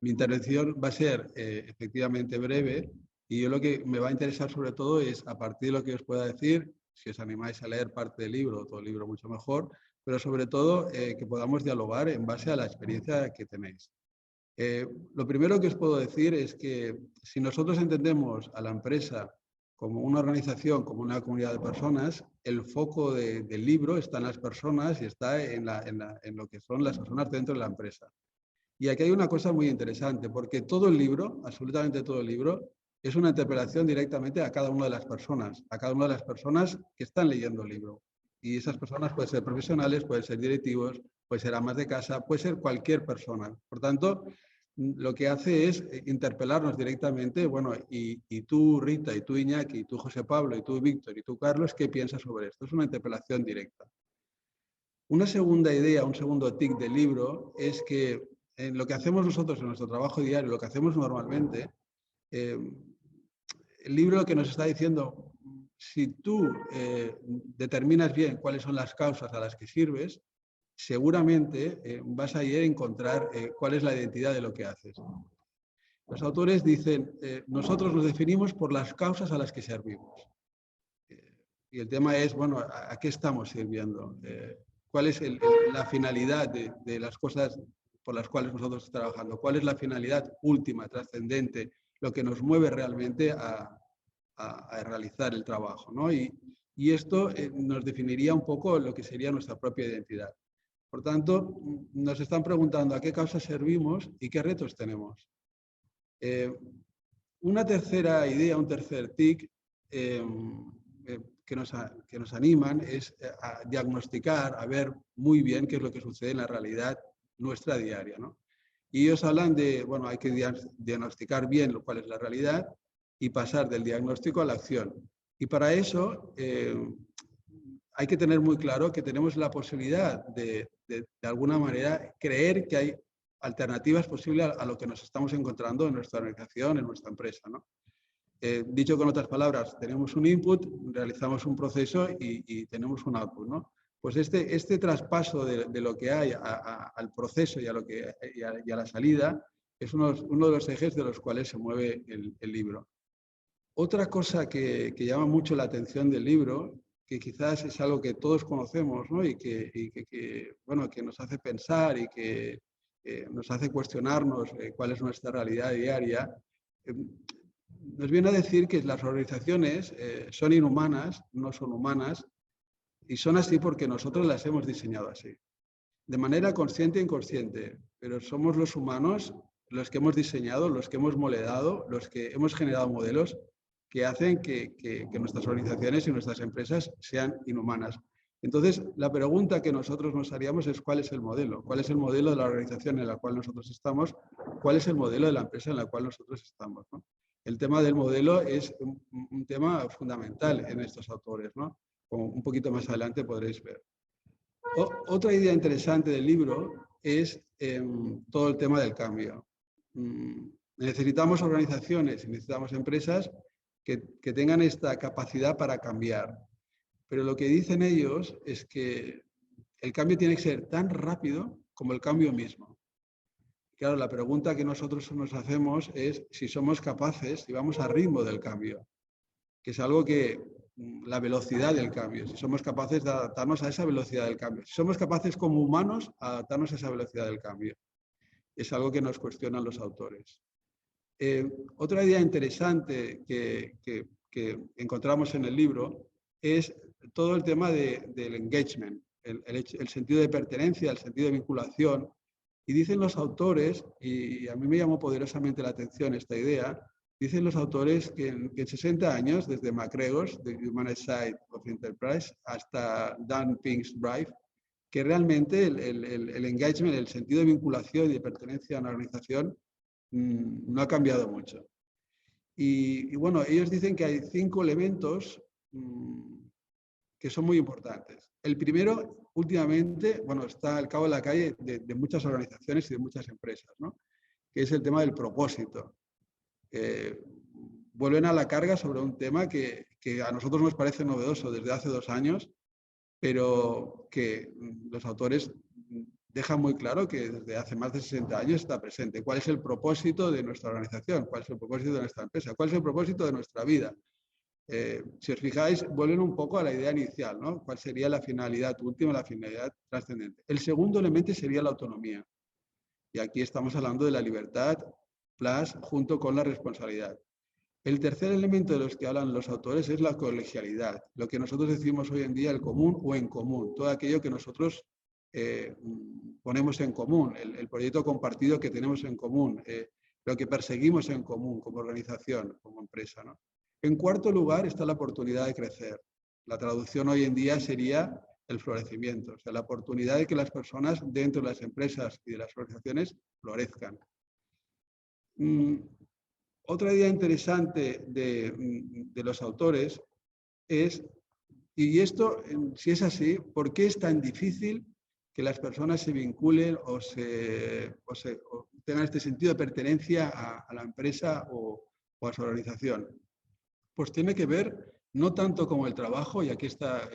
Mi intervención va a ser efectivamente breve y yo lo que me va a interesar sobre todo es, a partir de lo que os pueda decir, si os animáis a leer parte del libro o todo el libro mucho mejor, pero sobre todo que podamos dialogar en base a la experiencia que tenéis. Lo primero que os puedo decir es que si nosotros entendemos a la empresa como una organización, como una comunidad de personas, el foco del libro está en las personas y está en lo que son las personas dentro de la empresa. Y aquí hay una cosa muy interesante, porque todo el libro, absolutamente todo el libro, es una interpelación directamente a cada una de las personas, a cada una de las personas que están leyendo el libro. Y esas personas pueden ser profesionales, pueden ser directivos, pueden ser amas de casa, puede ser cualquier persona. Por tanto, lo que hace es interpelarnos directamente, bueno, y tú, Rita, y tú, Iñaki, y tú, José Pablo, y tú, Víctor, y tú, Carlos, ¿qué piensas sobre esto? Es una interpelación directa. Una segunda idea, un segundo tic del libro es que en lo que hacemos nosotros en nuestro trabajo diario, lo que hacemos normalmente, el libro lo que nos está diciendo, si tú determinas bien cuáles son las causas a las que sirves, seguramente vas a ir a encontrar cuál es la identidad de lo que haces. Los autores dicen, nosotros nos definimos por las causas a las que servimos. Y el tema es, bueno, ¿a qué estamos sirviendo? ¿Cuál es la finalidad de las cosas por las cuales nosotros estamos trabajando? ¿Cuál es la finalidad última, trascendente, lo que nos mueve realmente a realizar el trabajo, ¿no? Y esto nos definiría un poco lo que sería nuestra propia identidad. Por tanto, nos están preguntando a qué causa servimos y qué retos tenemos. Una tercera idea, un tercer tic que nos animan es a diagnosticar, a ver muy bien qué es lo que sucede en la realidad nuestra diaria, ¿no? Y ellos hablan de, bueno, hay que diagnosticar bien cuál es la realidad y pasar del diagnóstico a la acción. Y para eso hay que tener muy claro que tenemos la posibilidad de alguna manera, creer que hay alternativas posibles a lo que nos estamos encontrando en nuestra organización, en nuestra empresa, ¿no? Dicho con otras palabras, tenemos un input, realizamos un proceso y tenemos un output, ¿no? Pues este traspaso de lo que hay al proceso y a la salida es uno de los ejes de los cuales se mueve el libro. Otra cosa que llama mucho la atención del libro, que quizás es algo que todos conocemos, ¿no? y que nos hace pensar y que nos hace cuestionarnos cuál es nuestra realidad diaria, nos viene a decir que las organizaciones son inhumanas, no son humanas, y son así porque nosotros las hemos diseñado así, de manera consciente e inconsciente, pero somos los humanos los que hemos diseñado, los que hemos modelado, los que hemos generado modelos que hacen que nuestras organizaciones y nuestras empresas sean inhumanas. Entonces, la pregunta que nosotros nos haríamos es ¿cuál es el modelo? ¿Cuál es el modelo de la organización en la cual nosotros estamos? ¿Cuál es el modelo de la empresa en la cual nosotros estamos, ¿no? El tema del modelo es un tema fundamental en estos autores, ¿no? Como un poquito más adelante podréis ver. Otra idea interesante del libro es todo el tema del cambio. Necesitamos organizaciones y necesitamos empresas que tengan esta capacidad para cambiar. Pero lo que dicen ellos es que el cambio tiene que ser tan rápido como el cambio mismo. Claro, la pregunta que nosotros nos hacemos es si somos capaces, si vamos al ritmo del cambio, que es algo que la velocidad del cambio, si somos capaces de adaptarnos a esa velocidad del cambio, si somos capaces como humanos a adaptarnos a esa velocidad del cambio. Es algo que nos cuestionan los autores. Otra idea interesante que encontramos en el libro es todo el tema del engagement, el sentido de pertenencia, el sentido de vinculación. Y dicen los autores, y a mí me llamó poderosamente la atención esta idea, dicen los autores que en 60 años, desde MacGregor, The Human Side of Enterprise, hasta Dan Pink's Drive, que realmente el engagement, el sentido de vinculación y de pertenencia a una organización no ha cambiado mucho. Y bueno, ellos dicen que hay 5 elementos que son muy importantes. El primero, últimamente, bueno, está al cabo de la calle de muchas organizaciones y de muchas empresas, ¿no? Que es el tema del propósito. Vuelven a la carga sobre un tema que a nosotros nos parece novedoso desde hace 2 años, pero que los autores deja muy claro que desde hace más de 60 años está presente. ¿Cuál es el propósito de nuestra organización? ¿Cuál es el propósito de nuestra empresa? ¿Cuál es el propósito de nuestra vida? Si os fijáis, vuelven un poco a la idea inicial, ¿no? ¿Cuál sería la finalidad última, la finalidad trascendente? El segundo elemento sería la autonomía. Y aquí estamos hablando de la libertad plus junto con la responsabilidad. El tercer elemento de los que hablan los autores es la colegialidad, lo que nosotros decimos hoy en día el común o en común, todo aquello que nosotros ponemos en común, el proyecto compartido que tenemos en común, lo que perseguimos en común como organización, como empresa, ¿no? En cuarto lugar está la oportunidad de crecer. La traducción hoy en día sería el florecimiento, o sea, la oportunidad de que las personas dentro de las empresas y de las organizaciones florezcan. Otra idea interesante de los autores es, y esto, si es así, ¿por qué es tan difícil que las personas se vinculen o tengan este sentido de pertenencia a la empresa o a su organización? Pues tiene que ver no tanto como el trabajo, y aquí está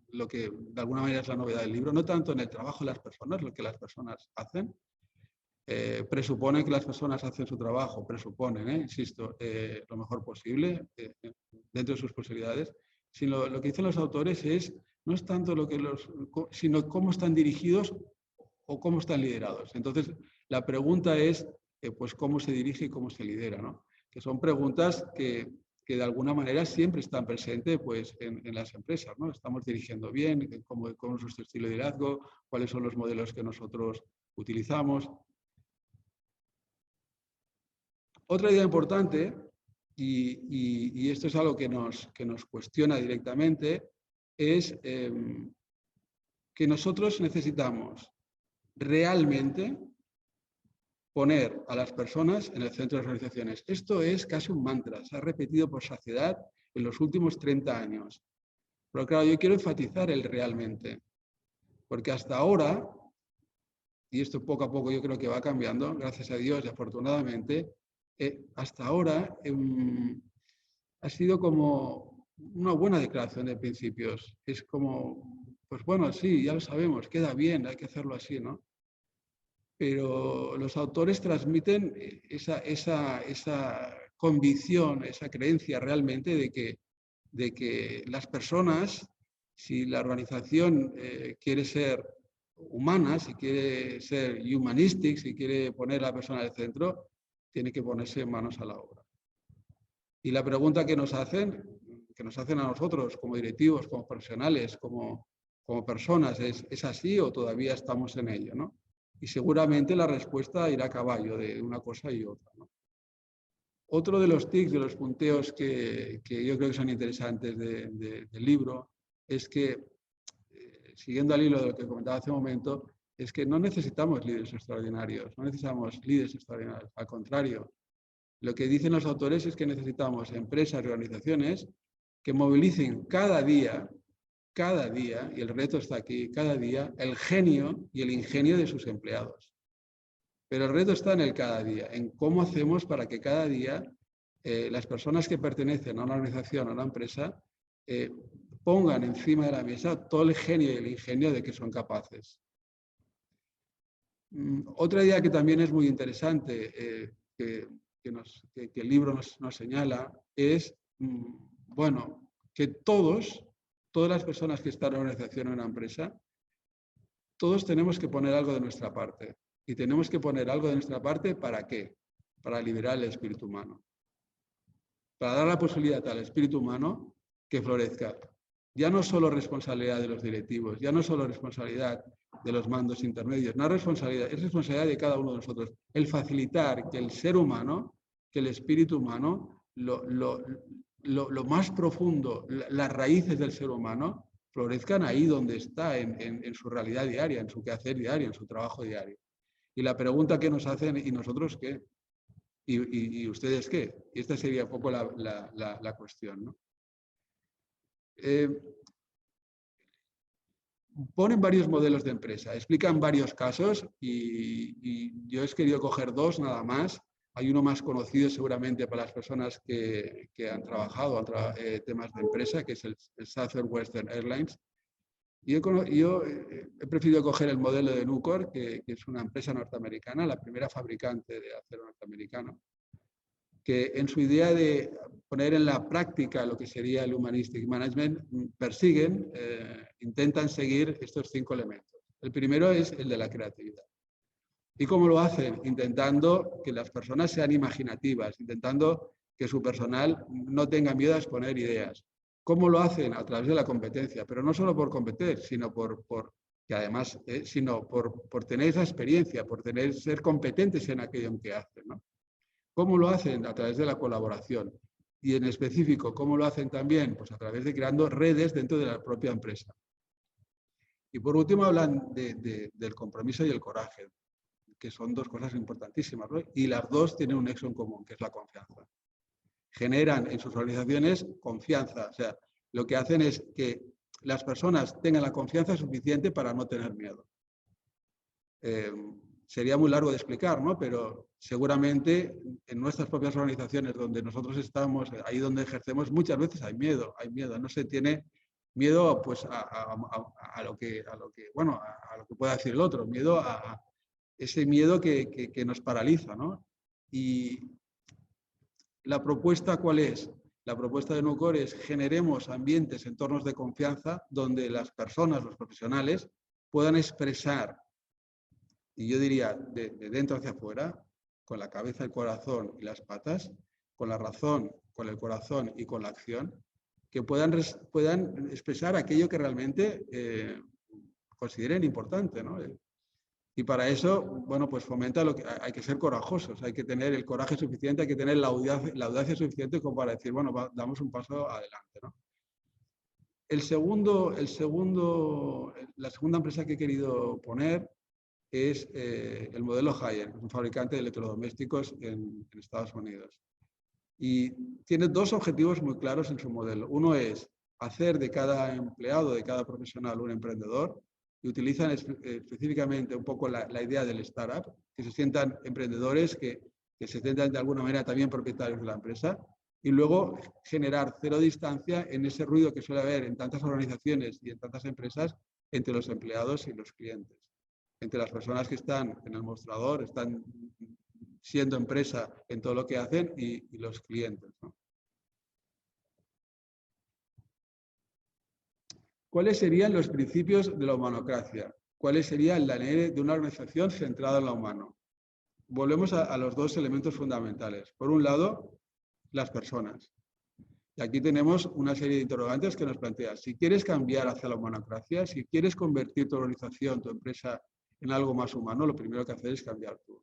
lo que de alguna manera es la novedad del libro, no tanto en el trabajo de las personas, lo que las personas hacen, presuponen que las personas hacen su trabajo, presuponen, insisto, lo mejor posible, dentro de sus posibilidades, sino lo que dicen los autores no es tanto sino cómo están dirigidos o cómo están liderados. Entonces, la pregunta es, pues, cómo se dirige y cómo se lidera, ¿no? Que son preguntas que de alguna manera siempre están presentes, pues, en las empresas, ¿no? Estamos dirigiendo bien, cómo es nuestro estilo de liderazgo, cuáles son los modelos que nosotros utilizamos. Otra idea importante, y esto es algo que nos cuestiona directamente, es que nosotros necesitamos realmente poner a las personas en el centro de las organizaciones. Esto es casi un mantra, se ha repetido por saciedad en los últimos 30 años. Pero claro, yo quiero enfatizar el realmente, porque hasta ahora, y esto poco a poco yo creo que va cambiando, gracias a Dios y afortunadamente, hasta ahora ha sido como una buena declaración de principios. Es como, pues bueno, sí, ya lo sabemos, queda bien, hay que hacerlo así, ¿no? Pero los autores transmiten esa convicción, esa creencia realmente de que las personas, si la organización quiere ser humana, si quiere ser humanistic, si quiere poner a la persona al centro, tiene que ponerse manos a la obra. Y la pregunta que nos hacen a nosotros como directivos, como profesionales, como personas, ¿es así o todavía estamos en ello, ¿no? Y seguramente la respuesta irá a caballo de una cosa y otra, ¿no? Otro de los tics, de los punteos que yo creo que son interesantes del libro, es que, siguiendo al hilo de lo que comentaba hace un momento, es que no necesitamos líderes extraordinarios, no necesitamos líderes extraordinarios, al contrario. Lo que dicen los autores es que necesitamos empresas y organizaciones que movilicen cada día, y el reto está aquí, cada día, el genio y el ingenio de sus empleados. Pero el reto está en el cada día, en cómo hacemos para que cada día las personas que pertenecen a una organización, a una empresa, pongan encima de la mesa todo el genio y el ingenio de que son capaces. Otra idea que también es muy interesante, que el libro nos señala, es, bueno, que todas las personas que están en una organización o en una empresa, todos tenemos que poner algo de nuestra parte. Y tenemos que poner algo de nuestra parte, ¿para qué? Para liberar el espíritu humano. Para dar la posibilidad al espíritu humano que florezca. Ya no solo responsabilidad de los directivos, ya no solo responsabilidad de los mandos intermedios, no es responsabilidad de cada uno de nosotros. El facilitar que el ser humano, que el espíritu humano, lo más profundo, las raíces del ser humano, florezcan ahí donde está, en su realidad diaria, en su quehacer diario, en su trabajo diario. Y la pregunta que nos hacen, ¿y nosotros qué? ¿Y ustedes qué? Y esta sería un poco la cuestión, ¿no? Ponen varios modelos de empresa, explican varios casos y yo he querido coger dos nada más. Hay uno más conocido seguramente para las personas que han trabajado temas de empresa, que es el Southwestern Airlines. Yo he preferido coger el modelo de Nucor, que es una empresa norteamericana, la primera fabricante de acero norteamericano, que en su idea de poner en la práctica lo que sería el Humanistic Management, intentan seguir estos 5 elementos. El primero es el de la creatividad. ¿Y cómo lo hacen? Intentando que las personas sean imaginativas, intentando que su personal no tenga miedo a exponer ideas. ¿Cómo lo hacen? A través de la competencia, pero no solo por competir, sino por tener esa experiencia, por ser competentes en aquello en que hacen, ¿no? ¿Cómo lo hacen? A través de la colaboración. Y en específico, ¿cómo lo hacen también? Pues a través de creando redes dentro de la propia empresa. Y por último hablan del compromiso y el coraje, que son 2 cosas importantísimas, ¿no? Y las 2 tienen un nexo en común, que es la confianza. Generan en sus organizaciones confianza, o sea, lo que hacen es que las personas tengan la confianza suficiente para no tener miedo. Sería muy largo de explicar, ¿no? Pero seguramente en nuestras propias organizaciones donde nosotros estamos, ahí donde ejercemos, muchas veces hay miedo, no se tiene miedo pues a lo que pueda decir el otro, miedo a ese miedo que nos paraliza, ¿no? Y la propuesta, ¿cuál es? La propuesta de Nucor es generemos ambientes, entornos de confianza donde las personas, los profesionales, puedan expresar, y yo diría de dentro hacia afuera, con la cabeza, el corazón y las patas, con la razón, con el corazón y con la acción, que puedan expresar aquello que realmente consideren importante, ¿no? Y para eso, bueno, pues fomenta hay que ser corajosos, hay que tener el coraje suficiente, hay que tener la audacia suficiente como para decir, bueno, damos un paso adelante, ¿no? La segunda empresa que he querido poner es el modelo Haier, un fabricante de electrodomésticos en Estados Unidos. Y tiene 2 objetivos muy claros en su modelo. Uno es hacer de cada empleado, de cada profesional, un emprendedor, y utilizan específicamente un poco la idea del startup, que se sientan emprendedores, que se sientan de alguna manera también propietarios de la empresa, y luego generar 0 distancia en ese ruido que suele haber en tantas organizaciones y en tantas empresas entre los empleados y los clientes, entre las personas que están en el mostrador, están siendo empresa en todo lo que hacen y los clientes, ¿no? ¿Cuáles serían los principios de la humanocracia? ¿Cuáles serían la ley de una organización centrada en lo humano? Volvemos a los 2 elementos fundamentales. Por un lado, las personas. Y aquí tenemos una serie de interrogantes que nos plantea. Si quieres cambiar hacia la humanocracia, si quieres convertir tu organización, tu empresa en algo más humano, lo primero que hacer es cambiar tú.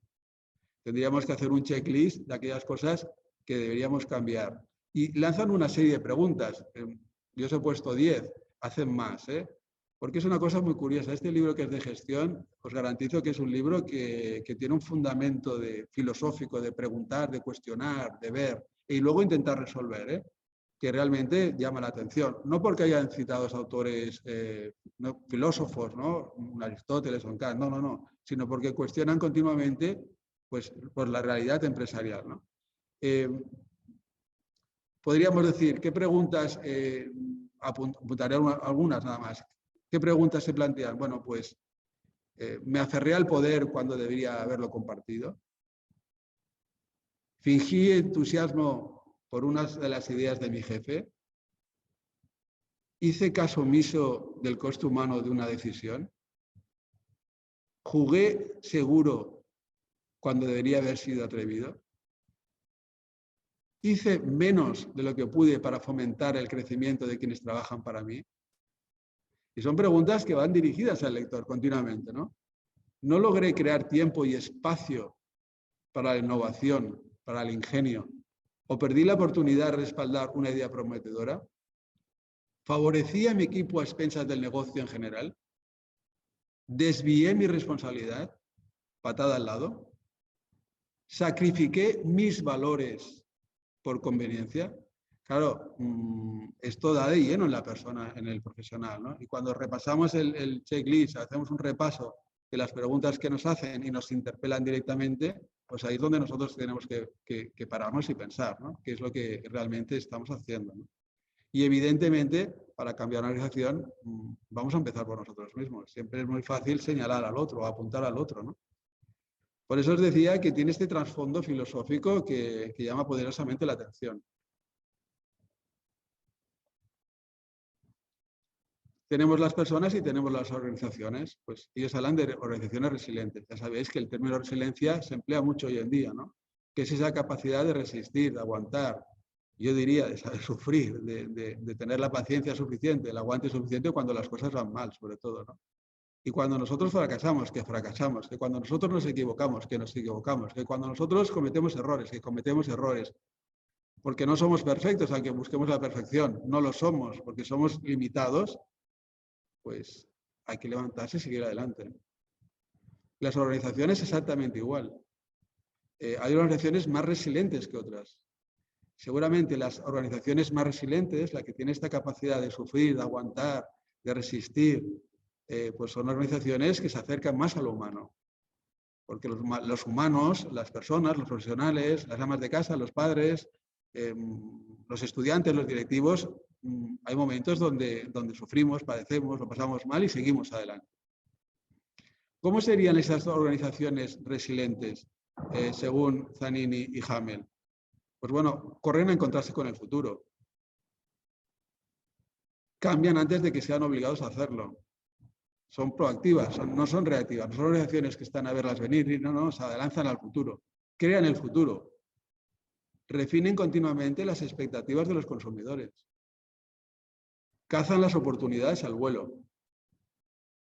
Tendríamos que hacer un checklist de aquellas cosas que deberíamos cambiar. Y lanzan una serie de preguntas. Yo os he puesto 10, hacen más, ¿eh? Porque es una cosa muy curiosa. Este libro, que es de gestión, os garantizo que es un libro que tiene un fundamento filosófico de preguntar, de cuestionar, de ver y luego intentar resolver, ¿eh? Que realmente llama la atención. No porque hayan citado autores, no, filósofos, ¿no? Aristóteles o Kant, no, sino porque cuestionan continuamente pues la realidad empresarial, ¿no? Podríamos decir, ¿qué preguntas? Apuntaré algunas nada más. ¿Qué preguntas se plantean? Bueno, pues me aferré al poder cuando debería haberlo compartido. Fingí entusiasmo por unas de las ideas de mi jefe. Hice caso omiso del coste humano de una decisión. Jugué seguro cuando debería haber sido atrevido. Hice menos de lo que pude para fomentar el crecimiento de quienes trabajan para mí. Y son preguntas que van dirigidas al lector continuamente, ¿no? No logré crear tiempo y espacio para la innovación, para el ingenio, o perdí la oportunidad de respaldar una idea prometedora. Favorecí a mi equipo a expensas del negocio en general. Desvié mi responsabilidad, patada al lado. Sacrifiqué mis valores por conveniencia. Claro, esto da de lleno en la persona, en el profesional, ¿no? Y cuando repasamos el checklist, hacemos un repaso de las preguntas que nos hacen y nos interpelan directamente, pues ahí es donde nosotros tenemos que pararnos y pensar, ¿no? ¿Qué es lo que realmente estamos haciendo, ¿no? Y evidentemente, para cambiar una organización, vamos a empezar por nosotros mismos. Siempre es muy fácil señalar al otro o apuntar al otro, ¿no? Por eso os decía que tiene este trasfondo filosófico que llama poderosamente la atención. Tenemos las personas y tenemos las organizaciones. Pues ellos hablan de organizaciones resilientes. Ya sabéis que el término resiliencia se emplea mucho hoy en día, ¿no? Que es esa capacidad de resistir, de aguantar, yo diría, de saber sufrir, de tener la paciencia suficiente, el aguante suficiente cuando las cosas van mal, sobre todo, ¿no? Y cuando nosotros fracasamos, que fracasamos, que cuando nosotros nos equivocamos, que nos equivocamos, que cuando nosotros cometemos errores, que cometemos errores, porque no somos perfectos, aunque busquemos la perfección, no lo somos, porque somos limitados, pues hay que levantarse y seguir adelante. Las organizaciones exactamente igual. Hay organizaciones más resilientes que otras. Seguramente las organizaciones más resilientes, la que tiene esta capacidad de sufrir, de aguantar, de resistir, pues son organizaciones que se acercan más a lo humano. Porque los humanos, las personas, los profesionales, las amas de casa, los padres, los estudiantes, los directivos, hay momentos donde sufrimos, padecemos, lo pasamos mal y seguimos adelante. ¿Cómo serían esas organizaciones resilientes, según Zanini y Hamel? Pues bueno, corren a encontrarse con el futuro. Cambian antes de que sean obligados a hacerlo. Son proactivas, no son reactivas, no son organizaciones que están a verlas venir y no, se adelanzan al futuro. Crean el futuro. Refinen continuamente las expectativas de los consumidores. Cazan las oportunidades al vuelo.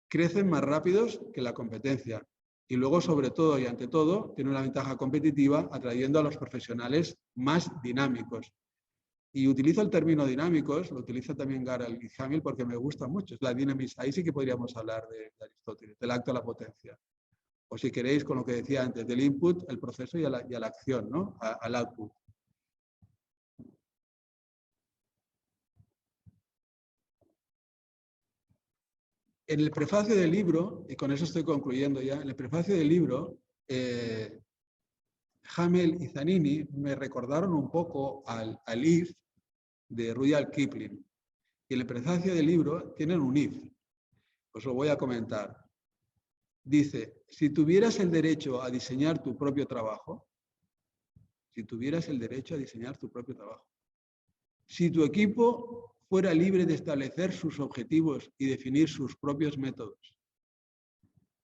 Crecen más rápidos que la competencia. Y luego, sobre todo y ante todo, tienen una ventaja competitiva atrayendo a los profesionales más dinámicos. Y utilizo el término dinámicos, lo utiliza también Garel y Hamel porque me gusta mucho. Es la dinamis. Ahí sí que podríamos hablar de Aristóteles, del acto a la potencia. O si queréis, con lo que decía antes, del input, el proceso y a la acción, ¿no? Al output. En el prefacio del libro, y con eso estoy concluyendo ya, en el prefacio del libro, Hamel y Zanini me recordaron un poco al if de Rudyard Kipling. Y en el prefacio del libro tienen un if. Os lo voy a comentar. Dice, si tuvieras el derecho a diseñar tu propio trabajo, si tuvieras el derecho a diseñar tu propio trabajo, si tu equipo fuera libre de establecer sus objetivos y definir sus propios métodos,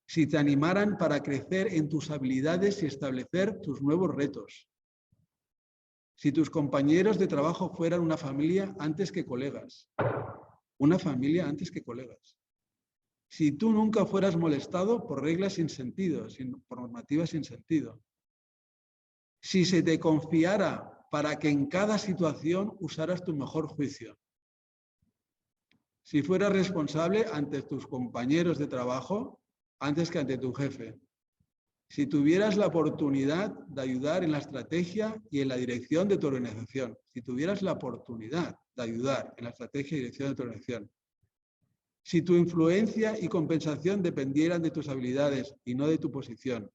si te animaran para crecer en tus habilidades y establecer tus nuevos retos, si tus compañeros de trabajo fueran una familia antes que colegas, una familia antes que colegas, si tú nunca fueras molestado por reglas sin sentido, por normativas sin sentido, si se te confiara para que en cada situación usaras tu mejor juicio, si fueras responsable ante tus compañeros de trabajo antes que ante tu jefe, si tuvieras la oportunidad de ayudar en la estrategia y en la dirección de tu organización, si tuvieras la oportunidad de ayudar en la estrategia y dirección de tu organización, si tu influencia y compensación dependieran de tus habilidades y no de tu posición,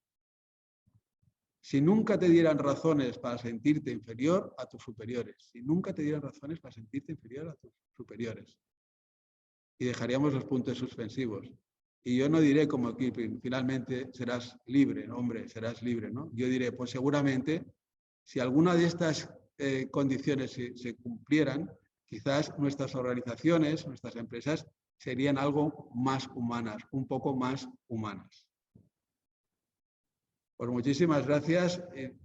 si nunca te dieran razones para sentirte inferior a tus superiores, si nunca te dieran razones para sentirte inferior a tus superiores, y dejaríamos los puntos suspensivos. Y yo no diré como Kipling, finalmente serás libre, hombre, serás libre, ¿no? Yo diré, pues seguramente, si alguna de estas condiciones se cumplieran, quizás nuestras organizaciones, nuestras empresas, serían algo más humanas, un poco más humanas. Pues muchísimas gracias,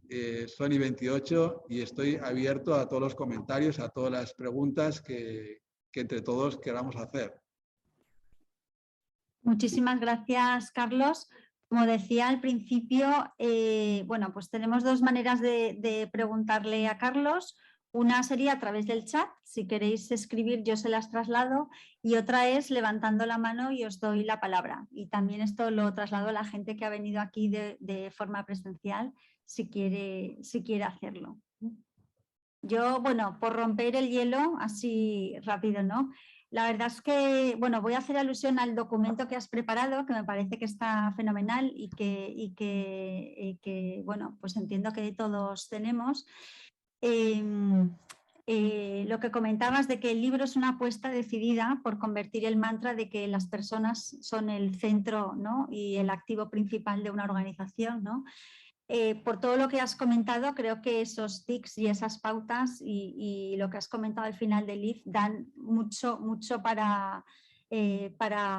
Sony28, y estoy abierto a todos los comentarios, a todas las preguntas que entre todos queramos hacer. Muchísimas gracias, Carlos. Como decía al principio, bueno, pues tenemos dos maneras de preguntarle a Carlos. Una sería a través del chat, si queréis escribir yo se las traslado, y otra es levantando la mano y os doy la palabra. Y también esto lo traslado a la gente que ha venido aquí de forma presencial, si quiere hacerlo. Yo, bueno, por romper el hielo, así rápido, ¿no? La verdad es que, bueno, voy a hacer alusión al documento que has preparado, que me parece que está fenomenal y que bueno, pues entiendo que todos tenemos. lo que comentabas de que el libro es una apuesta decidida por convertir el mantra de que las personas son el centro, ¿no?, y el activo principal de una organización, ¿no? Por todo lo que has comentado, creo que esos tics y esas pautas y lo que has comentado al final del LIF dan mucho para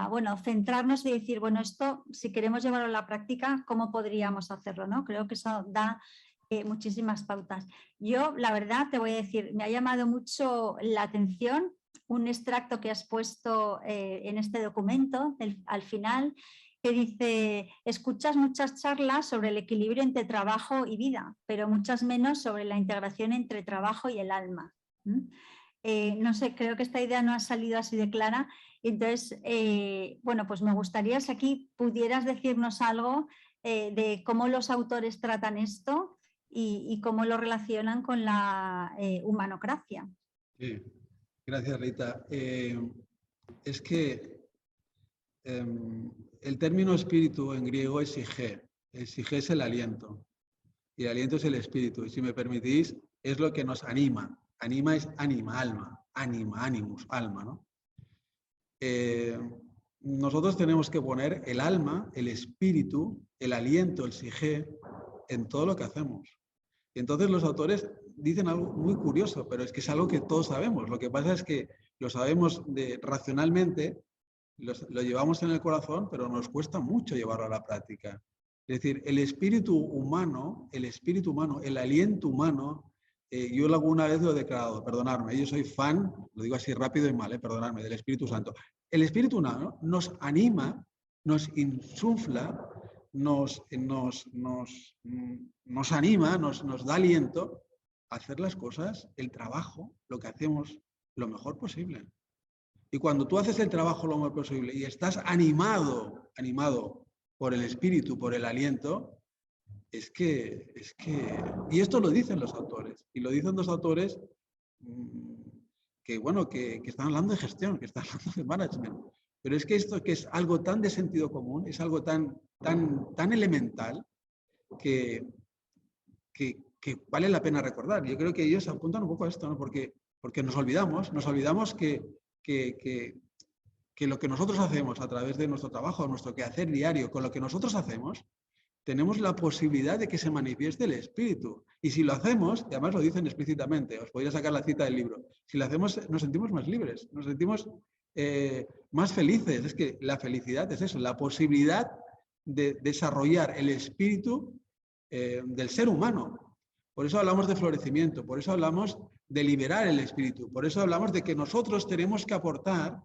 bueno, centrarnos y decir, bueno, esto, si queremos llevarlo a la práctica, ¿cómo podríamos hacerlo, ¿no? Creo que eso da muchísimas pautas. Yo, la verdad, te voy a decir, me ha llamado mucho la atención un extracto que has puesto en este documento, al final, que dice: escuchas muchas charlas sobre el equilibrio entre trabajo y vida, pero muchas menos sobre la integración entre trabajo y el alma. No sé, creo que esta idea no ha salido así de clara. Entonces, bueno, pues me gustaría si aquí pudieras decirnos algo de cómo los autores tratan esto y cómo lo relacionan con la humanocracia. Sí. Gracias, Rita. Es que el término espíritu en griego es sige. El sige es el aliento y el aliento es el espíritu. Y si me permitís, es lo que nos anima. Anima es anima, alma. Anima, animus, alma, ¿no? Nosotros tenemos que poner el alma, el espíritu, el aliento, el sige en todo lo que hacemos. Y entonces los autores dicen algo muy curioso, pero es que es algo que todos sabemos. Lo que pasa es que lo sabemos racionalmente, lo llevamos en el corazón, pero nos cuesta mucho llevarlo a la práctica. Es decir, el espíritu humano, el aliento humano, yo alguna vez lo he declarado, perdonadme, yo soy fan, lo digo así rápido y mal, perdonadme, del Espíritu Santo. El espíritu humano nos anima, nos insufla, nos anima, nos da aliento a hacer las cosas, el trabajo, lo que hacemos, lo mejor posible. Y cuando tú haces el trabajo lo mejor posible y estás animado por el espíritu, por el aliento, es que, y esto lo dicen los autores, y lo dicen los autores que, bueno, que están hablando de gestión, que están hablando de management. Pero es que esto que es algo tan de sentido común, es algo tan elemental que vale la pena recordar. Yo creo que ellos apuntan un poco a esto, ¿no? Porque nos olvidamos que lo que nosotros hacemos a través de nuestro trabajo, nuestro quehacer diario, con lo que nosotros hacemos, tenemos la posibilidad de que se manifieste el espíritu. Y si lo hacemos, y además lo dicen explícitamente, os podría sacar la cita del libro, si lo hacemos nos sentimos más libres, nos sentimos más felices. Es que la felicidad es eso, la posibilidad de desarrollar el espíritu del ser humano. Por eso hablamos de florecimiento, por eso hablamos de liberar el espíritu, por eso hablamos de que nosotros tenemos que aportar,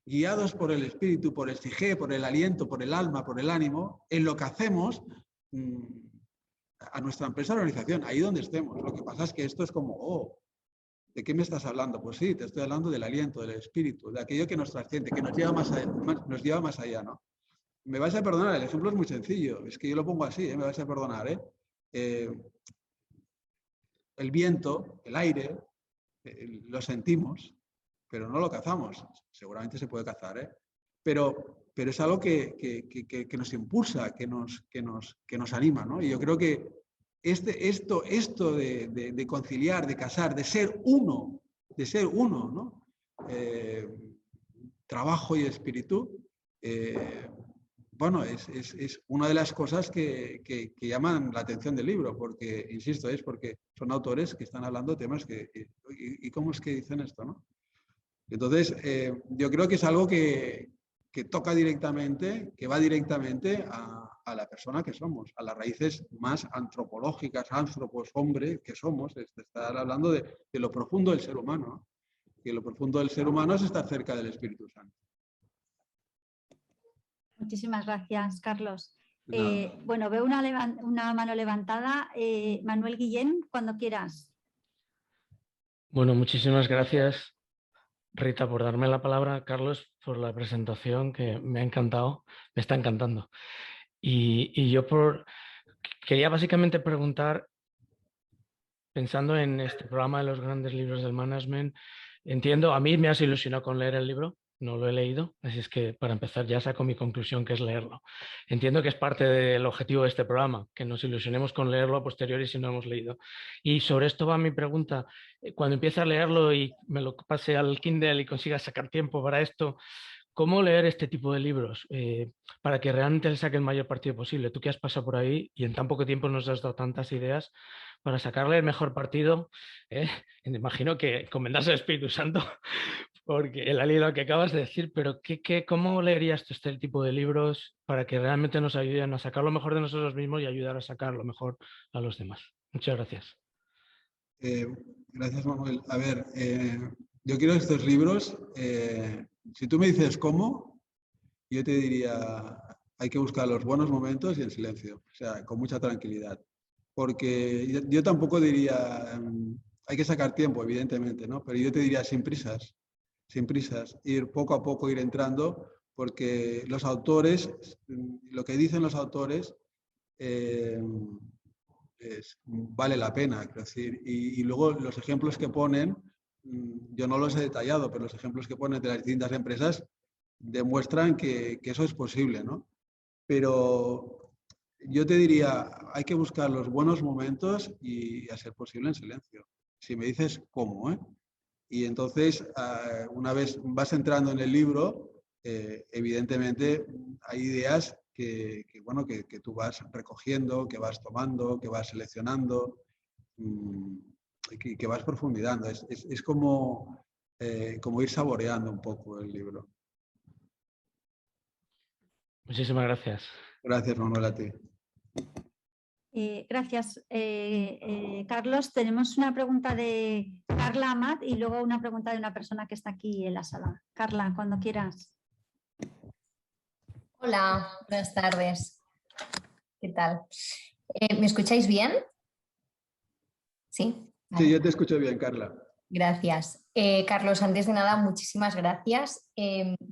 guiados por el espíritu, por el sige, por el aliento, por el alma, por el ánimo, en lo que hacemos a nuestra empresa o organización, ahí donde estemos. Lo que pasa es que esto es como, ¿de qué me estás hablando? Pues sí, te estoy hablando del aliento, del espíritu, de aquello que nos trasciende, que nos lleva más allá, ¿no? Me vais a perdonar, el ejemplo es muy sencillo, es que yo lo pongo así, me vais a perdonar, el viento, el aire, lo sentimos, pero no lo cazamos. Seguramente se puede cazar, pero es algo que nos impulsa, que nos anima, ¿no? Y yo creo que esto de conciliar, de casar, de ser uno, ¿no? Trabajo y espíritu, bueno, es una de las cosas que llaman la atención del libro, porque, insisto, es porque son autores que están hablando de temas ¿y cómo es que dicen esto, no? Entonces, yo creo que es algo que toca directamente, que va directamente a la persona que somos, a las raíces más antropológicas, antropos, hombre, que somos. Estar hablando de lo profundo del ser humano, ¿no? Y lo profundo del ser humano es estar cerca del Espíritu Santo. Muchísimas gracias, Carlos. Bueno, veo una mano levantada. Manuel Guillén, cuando quieras. Bueno, muchísimas gracias, Rita, por darme la palabra, Carlos, por la presentación que me ha encantado, me está encantando. Y yo quería básicamente preguntar, pensando en este programa de los grandes libros del management, entiendo, a mí me has ilusionado con leer el libro, no lo he leído, así es que para empezar ya saco mi conclusión, que es leerlo. Entiendo que es parte del objetivo de este programa, que nos ilusionemos con leerlo a posteriori si no hemos leído. Y sobre esto va mi pregunta. Cuando empiece a leerlo y me lo pase al Kindle y consiga sacar tiempo para esto, ¿cómo leer este tipo de libros para que realmente le saque el mayor partido posible? Tú que has pasado por ahí y en tan poco tiempo nos has dado tantas ideas para sacarle el mejor partido, me imagino que encomendarse al Espíritu Santo, porque el aliento que acabas de decir, pero ¿cómo leerías tú este tipo de libros para que realmente nos ayuden a sacar lo mejor de nosotros mismos y ayudar a sacar lo mejor a los demás? Muchas gracias. Gracias, Manuel. A ver, yo quiero estos libros. Si tú me dices cómo, yo te diría, hay que buscar los buenos momentos y en silencio, o sea, con mucha tranquilidad. Porque yo tampoco diría, hay que sacar tiempo, evidentemente, ¿no? Pero yo te diría sin prisas, ir poco a poco, ir entrando, porque los autores, lo que dicen los autores, vale la pena, es decir, y luego los ejemplos que ponen, yo no los he detallado, pero los ejemplos que ponen de las distintas empresas demuestran que eso es posible, ¿no? Pero yo te diría, hay que buscar los buenos momentos y a ser posible en silencio. Si me dices cómo, ¿eh? Y entonces, una vez vas entrando en el libro, evidentemente hay ideas que tú vas recogiendo, que vas tomando, que vas seleccionando, que vas profundizando. Es como ir saboreando un poco el libro. Muchísimas gracias. Gracias, Manuel, a ti. Gracias, Carlos. Tenemos una pregunta de Carla Amat y luego una pregunta de una persona que está aquí en la sala. Carla, cuando quieras. Hola, buenas tardes. ¿Qué tal? ¿Me escucháis bien? ¿Sí? Vale. Sí, yo te escucho bien, Carla. Gracias. Carlos, antes de nada, muchísimas gracias.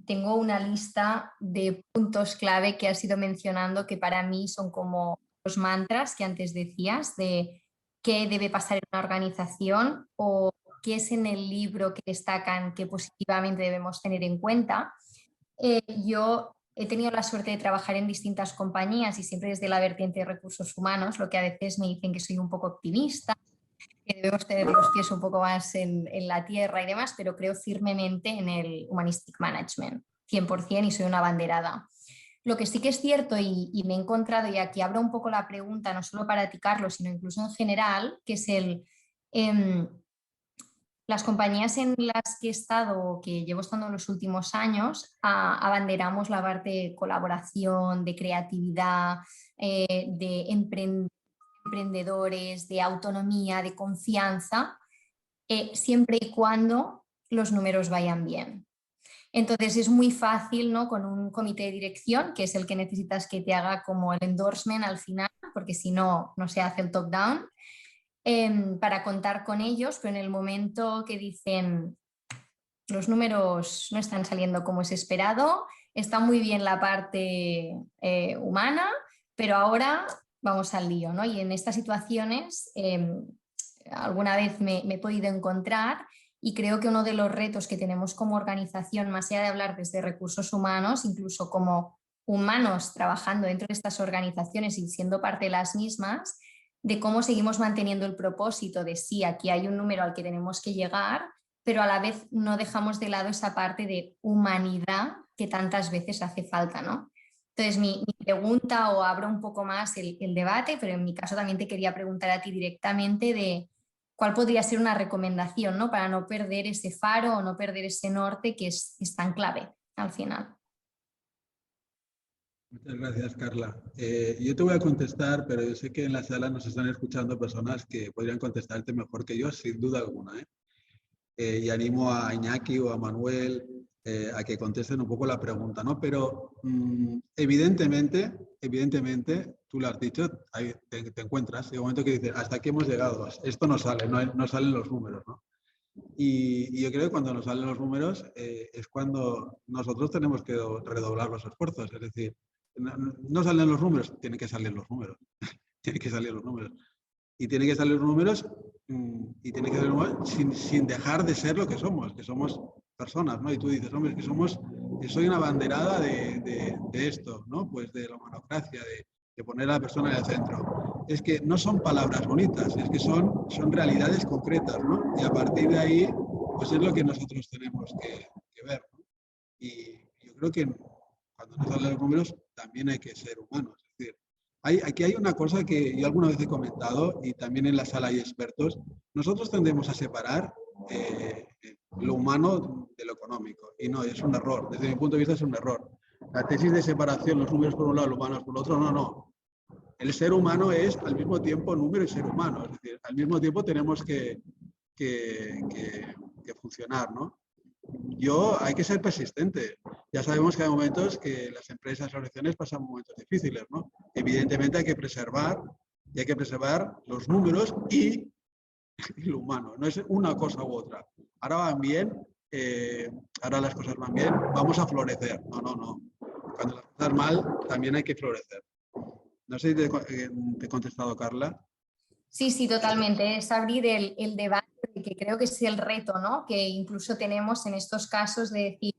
Tengo una lista de puntos clave que has ido mencionando que para mí son como los mantras que antes decías de qué debe pasar en una organización o qué es en el libro que destacan que positivamente debemos tener en cuenta. Yo he tenido la suerte de trabajar en distintas compañías y siempre desde la vertiente de recursos humanos, lo que a veces me dicen que soy un poco optimista, que debemos tener los pies un poco más en la tierra y demás, pero creo firmemente en el Humanistic Management, 100%, y soy una abanderada. Lo que sí que es cierto y me he encontrado, y aquí abro un poco la pregunta, no solo para ti, Carlos, sino incluso en general, que es las compañías en las que he estado, que llevo estando en los últimos años, abanderamos la parte de colaboración, de creatividad, de emprendedores, de autonomía, de confianza, siempre y cuando los números vayan bien. Entonces es muy fácil, ¿no? Con un comité de dirección, que es el que necesitas que te haga como el endorsement al final, porque si no, no se hace el top-down, para contar con ellos, pero en el momento que dicen los números no están saliendo como es esperado, está muy bien la parte humana, pero ahora vamos al lío, ¿no? Y en estas situaciones alguna vez me he podido encontrar. Y creo que uno de los retos que tenemos como organización, más allá de hablar desde recursos humanos, incluso como humanos trabajando dentro de estas organizaciones y siendo parte de las mismas, de cómo seguimos manteniendo el propósito de sí, aquí hay un número al que tenemos que llegar, pero a la vez no dejamos de lado esa parte de humanidad que tantas veces hace falta, ¿no? Entonces, mi pregunta, o abro un poco más el debate, pero en mi caso también te quería preguntar a ti directamente de ¿cuál podría ser una recomendación, ¿no? Para no perder ese faro o no perder ese norte que es tan clave al final? Muchas gracias, Carla. Yo te voy a contestar, pero yo sé que en la sala nos están escuchando personas que podrían contestarte mejor que yo, sin duda alguna, y animo a Iñaki o a Manuel a que contesten un poco la pregunta, ¿no? Pero evidentemente, tú lo has dicho, ahí te encuentras, hay un momento que dices, hasta aquí hemos llegado, esto no sale, no salen los números, ¿no? Y yo creo que cuando nos salen los números es cuando nosotros tenemos que redoblar los esfuerzos, es decir, no salen los números, tienen que salir los números, tienen que salir los números. Y tienen que salir los números sin dejar de ser lo que somos personas, ¿no? Y tú dices, hombre, es que soy una banderada de esto, ¿no? Pues de la humanocracia, de poner a la persona en el centro. Es que no son palabras bonitas, es que son realidades concretas, ¿no? Y a partir de ahí, pues es lo que nosotros tenemos que ver, ¿no? Y yo creo que cuando nos hablan de los números también hay que ser humanos. Es decir, aquí hay una cosa que yo alguna vez he comentado y también en la sala hay expertos. Nosotros tendemos a separar lo humano de lo económico y no, es un error. Desde mi punto de vista es un error. La tesis de separación, los números por un lado, los humanos por el otro, no. El ser humano es al mismo tiempo número y ser humano. Es decir, al mismo tiempo tenemos que funcionar, ¿no? Hay que ser persistente. Ya sabemos que hay momentos que las empresas, las organizaciones pasan momentos difíciles, ¿no? Evidentemente hay que preservar los números y lo humano. No es una cosa u otra. Ahora van bien, ahora las cosas van bien, vamos a florecer. No. Cuando las cosas mal, también hay que florecer. No sé si te he contestado, Carla. Sí, totalmente. Es abrir el debate, que creo que es el reto, ¿no? Que incluso tenemos en estos casos de decir,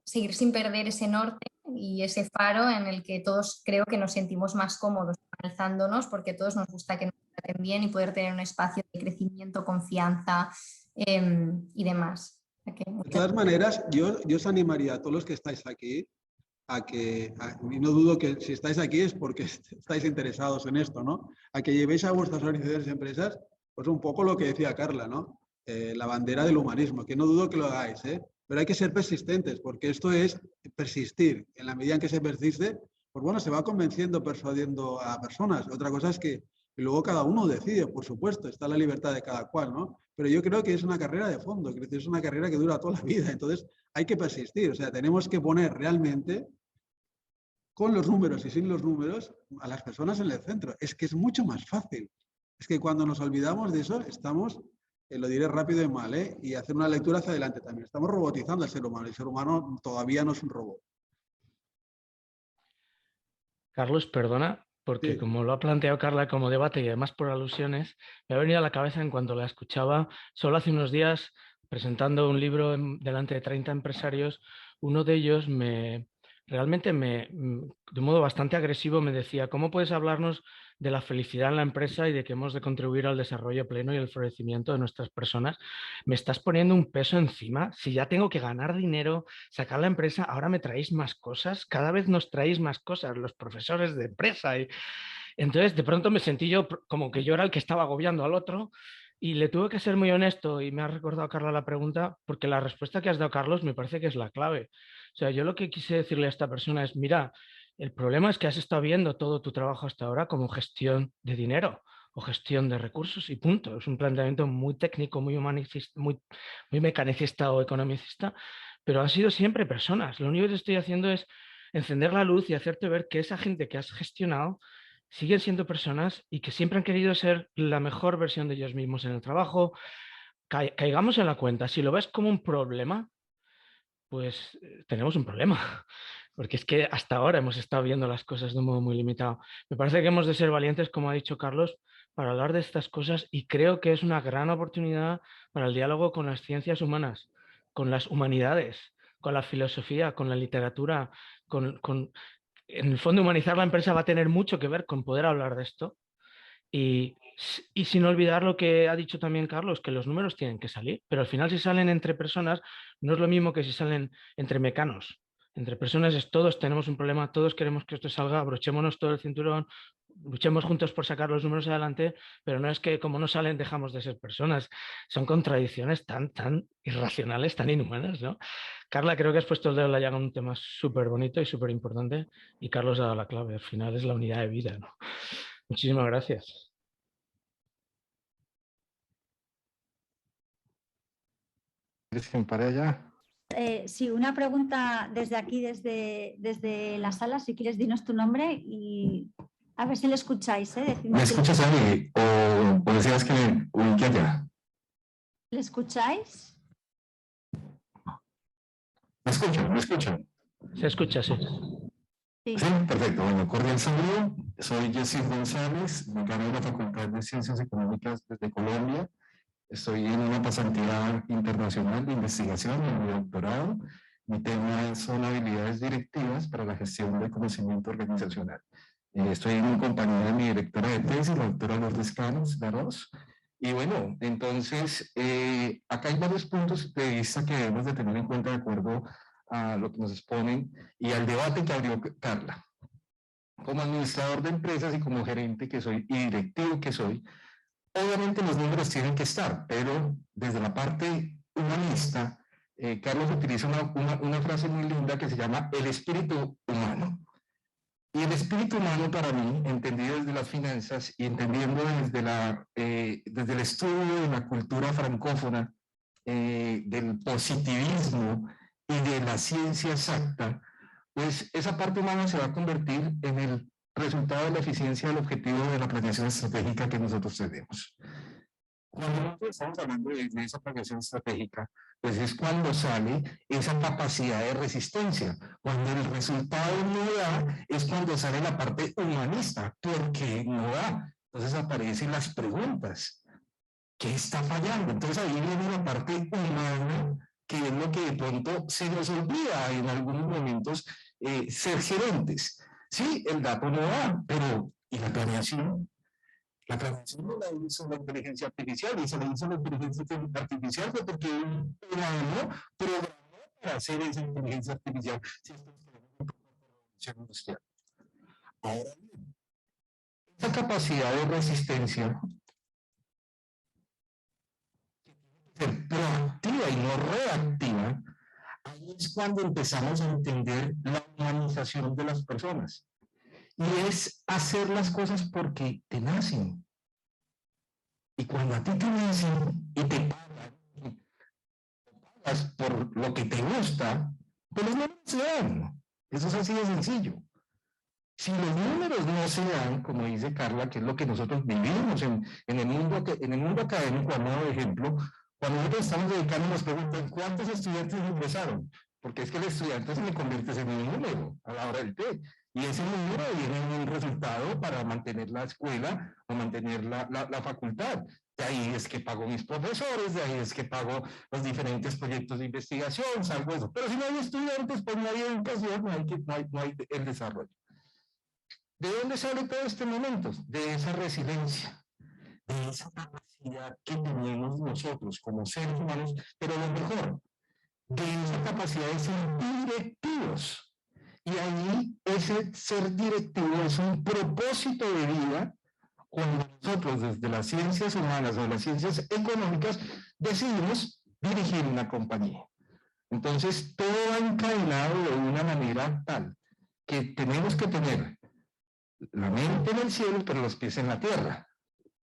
seguir sin perder ese norte y ese faro en el que todos creo que nos sentimos más cómodos organizándonos, porque a todos nos gusta que nos traten bien y poder tener un espacio de crecimiento, confianza y demás. De todas maneras, yo os animaría a todos los que estáis aquí y no dudo que si estáis aquí es porque estáis interesados en esto, ¿no? A que llevéis a vuestras organizaciones y empresas, pues un poco lo que decía Carla, ¿no? La bandera del humanismo, que no dudo que lo hagáis, ¿eh? Pero hay que ser persistentes, porque esto es persistir. En la medida en que se persiste, pues bueno, se va convenciendo, persuadiendo a personas. Otra cosa es que luego cada uno decide, por supuesto, está la libertad de cada cual, ¿no? Pero yo creo que es una carrera de fondo, es una carrera que dura toda la vida. Entonces, hay que persistir, o sea, tenemos que poner realmente con los números y sin los números a las personas en el centro. Es que es mucho más fácil. Es que cuando nos olvidamos de eso, estamos, lo diré rápido y mal, y hacer una lectura hacia adelante también. Estamos robotizando al ser humano. El ser humano todavía no es un robot. Carlos, perdona, porque Sí. como lo ha planteado Carla como debate y además por alusiones, me ha venido a la cabeza en cuanto la escuchaba, solo hace unos días, presentando un libro delante de 30 empresarios, uno de ellos realmente de un modo bastante agresivo me decía, ¿cómo puedes hablarnos de la felicidad en la empresa y de que hemos de contribuir al desarrollo pleno y el florecimiento de nuestras personas? Me estás poniendo un peso encima. Si ya tengo que ganar dinero, sacar la empresa, ahora me traéis más cosas. Cada vez nos traéis más cosas, los profesores de empresa. Entonces, de pronto me sentí yo como que yo era el que estaba agobiando al otro. Y le tuve que ser muy honesto y me ha recordado, Carla, la pregunta, porque la respuesta que has dado, Carlos, me parece que es la clave. O sea, yo lo que quise decirle a esta persona es, mira, el problema es que has estado viendo todo tu trabajo hasta ahora como gestión de dinero o gestión de recursos y punto. Es un planteamiento muy técnico, muy humanicista, muy mecanicista o economicista, pero han sido siempre personas. Lo único que estoy haciendo es encender la luz y hacerte ver que esa gente que has gestionado siguen siendo personas y que siempre han querido ser la mejor versión de ellos mismos en el trabajo. Caigamos en la cuenta, si lo ves como un problema, pues tenemos un problema, porque es que hasta ahora hemos estado viendo las cosas de un modo muy limitado. Me parece que hemos de ser valientes, como ha dicho Carlos, para hablar de estas cosas y creo que es una gran oportunidad para el diálogo con las ciencias humanas, con las humanidades, con la filosofía, con la literatura, en el fondo humanizar la empresa va a tener mucho que ver con poder hablar de esto y sin olvidar lo que ha dicho también Carlos, que los números tienen que salir, pero al final si salen entre personas no es lo mismo que si salen entre mecanos. Entre personas todos tenemos un problema, todos queremos que esto salga, abrochémonos todo el cinturón, luchemos juntos por sacar los números adelante, pero no es que como no salen dejamos de ser personas. Son contradicciones tan irracionales, tan inhumanas, ¿no? Carla, creo que has puesto el dedo en la llaga en un tema súper bonito y súper importante y Carlos ha dado la clave. Al final es la unidad de vida, ¿no? Muchísimas gracias. Para ella. Sí, una pregunta desde aquí, desde la sala. Si quieres, dinos tu nombre y a ver si lo escucháis. ¿Me escuchas a mí o decías que me ubique allá? ¿Le escucháis? ¿Me escuchan? ¿Me escuchan? Se escucha, sí. Sí. Sí, perfecto. Bueno, cordial saludo. Soy Jessy González, me encargo de la Facultad de Ciencias Económicas desde Colombia. Estoy en una pasantía internacional de investigación en mi doctorado. Mi tema son habilidades directivas para la gestión del conocimiento organizacional. Estoy en compañía de mi directora de tesis, la doctora Lourdes Garros. Y bueno, entonces, acá hay varios puntos de vista que debemos de tener en cuenta de acuerdo a lo que nos exponen y al debate que abrió Carla. Como administrador de empresas y como gerente que soy y directivo que soy, obviamente los números tienen que estar, pero desde la parte humanista, Carlos utiliza una frase muy linda que se llama el espíritu humano. Y el espíritu humano para mí, entendido desde las finanzas y entendiendo desde el estudio de la cultura francófona, del positivismo y de la ciencia exacta, pues esa parte humana se va a convertir en el resultado de la eficiencia del objetivo de la planeación estratégica que nosotros tenemos. Cuando nosotros estamos hablando de esa planeación estratégica, pues es cuando sale esa capacidad de resistencia. Cuando el resultado no da, es cuando sale la parte humanista. ¿Por qué no da? Entonces aparecen las preguntas. ¿Qué está fallando? Entonces ahí viene la parte humana, que es lo que de pronto se nos olvida en algunos momentos ser gerentes. Sí, el dato no da, pero ¿y la planeación? La planeación no la hizo la inteligencia artificial, y se la hizo la inteligencia artificial fue porque un humano programó para hacer esa inteligencia artificial. Ahora bien, esa capacidad de resistencia ser proactiva y no reactiva, ahí es cuando empezamos a entender la humanización de las personas. Y es hacer las cosas porque te nacen. Y cuando a ti te nacen y te pagas por lo que te gusta, pues los números se dan. Eso es así de sencillo. Si los números no se dan, como dice Carla, que es lo que nosotros vivimos en el mundo académico, a modo de ejemplo, cuando nosotros estamos dedicando nos preguntan ¿cuántos estudiantes ingresaron? Porque es que el estudiante se le convierte en un número a la hora del té. Y ese número viene en un resultado para mantener la escuela o mantener la facultad. De ahí es que pago mis profesores, de ahí es que pago los diferentes proyectos de investigación, salvo eso. Pero si no hay estudiantes, pues no hay educación, no hay el desarrollo. ¿De dónde sale todo este momento? De esa resiliencia, de esa capacidad que tenemos nosotros como seres humanos, pero lo mejor, de esa capacidad de ser directivos. Y ahí ese ser directivo es un propósito de vida cuando nosotros desde las ciencias humanas o las ciencias económicas decidimos dirigir una compañía. Entonces todo va encadenado de una manera tal que tenemos que tener la mente en el cielo, pero los pies en la tierra.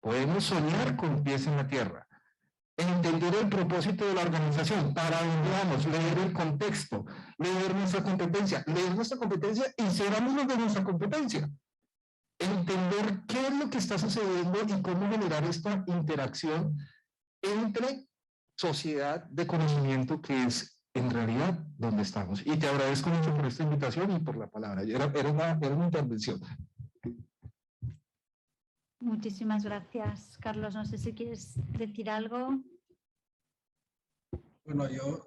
Podemos soñar con pies en la tierra. Entender el propósito de la organización, para donde vamos, leer el contexto, leer nuestra competencia y ser amigos de nuestra competencia. Entender qué es lo que está sucediendo y cómo generar esta interacción entre sociedad de conocimiento, que es en realidad donde estamos. Y te agradezco mucho por esta invitación y por la palabra. Era una intervención. Muchísimas gracias, Carlos. No sé si quieres decir algo. Bueno, yo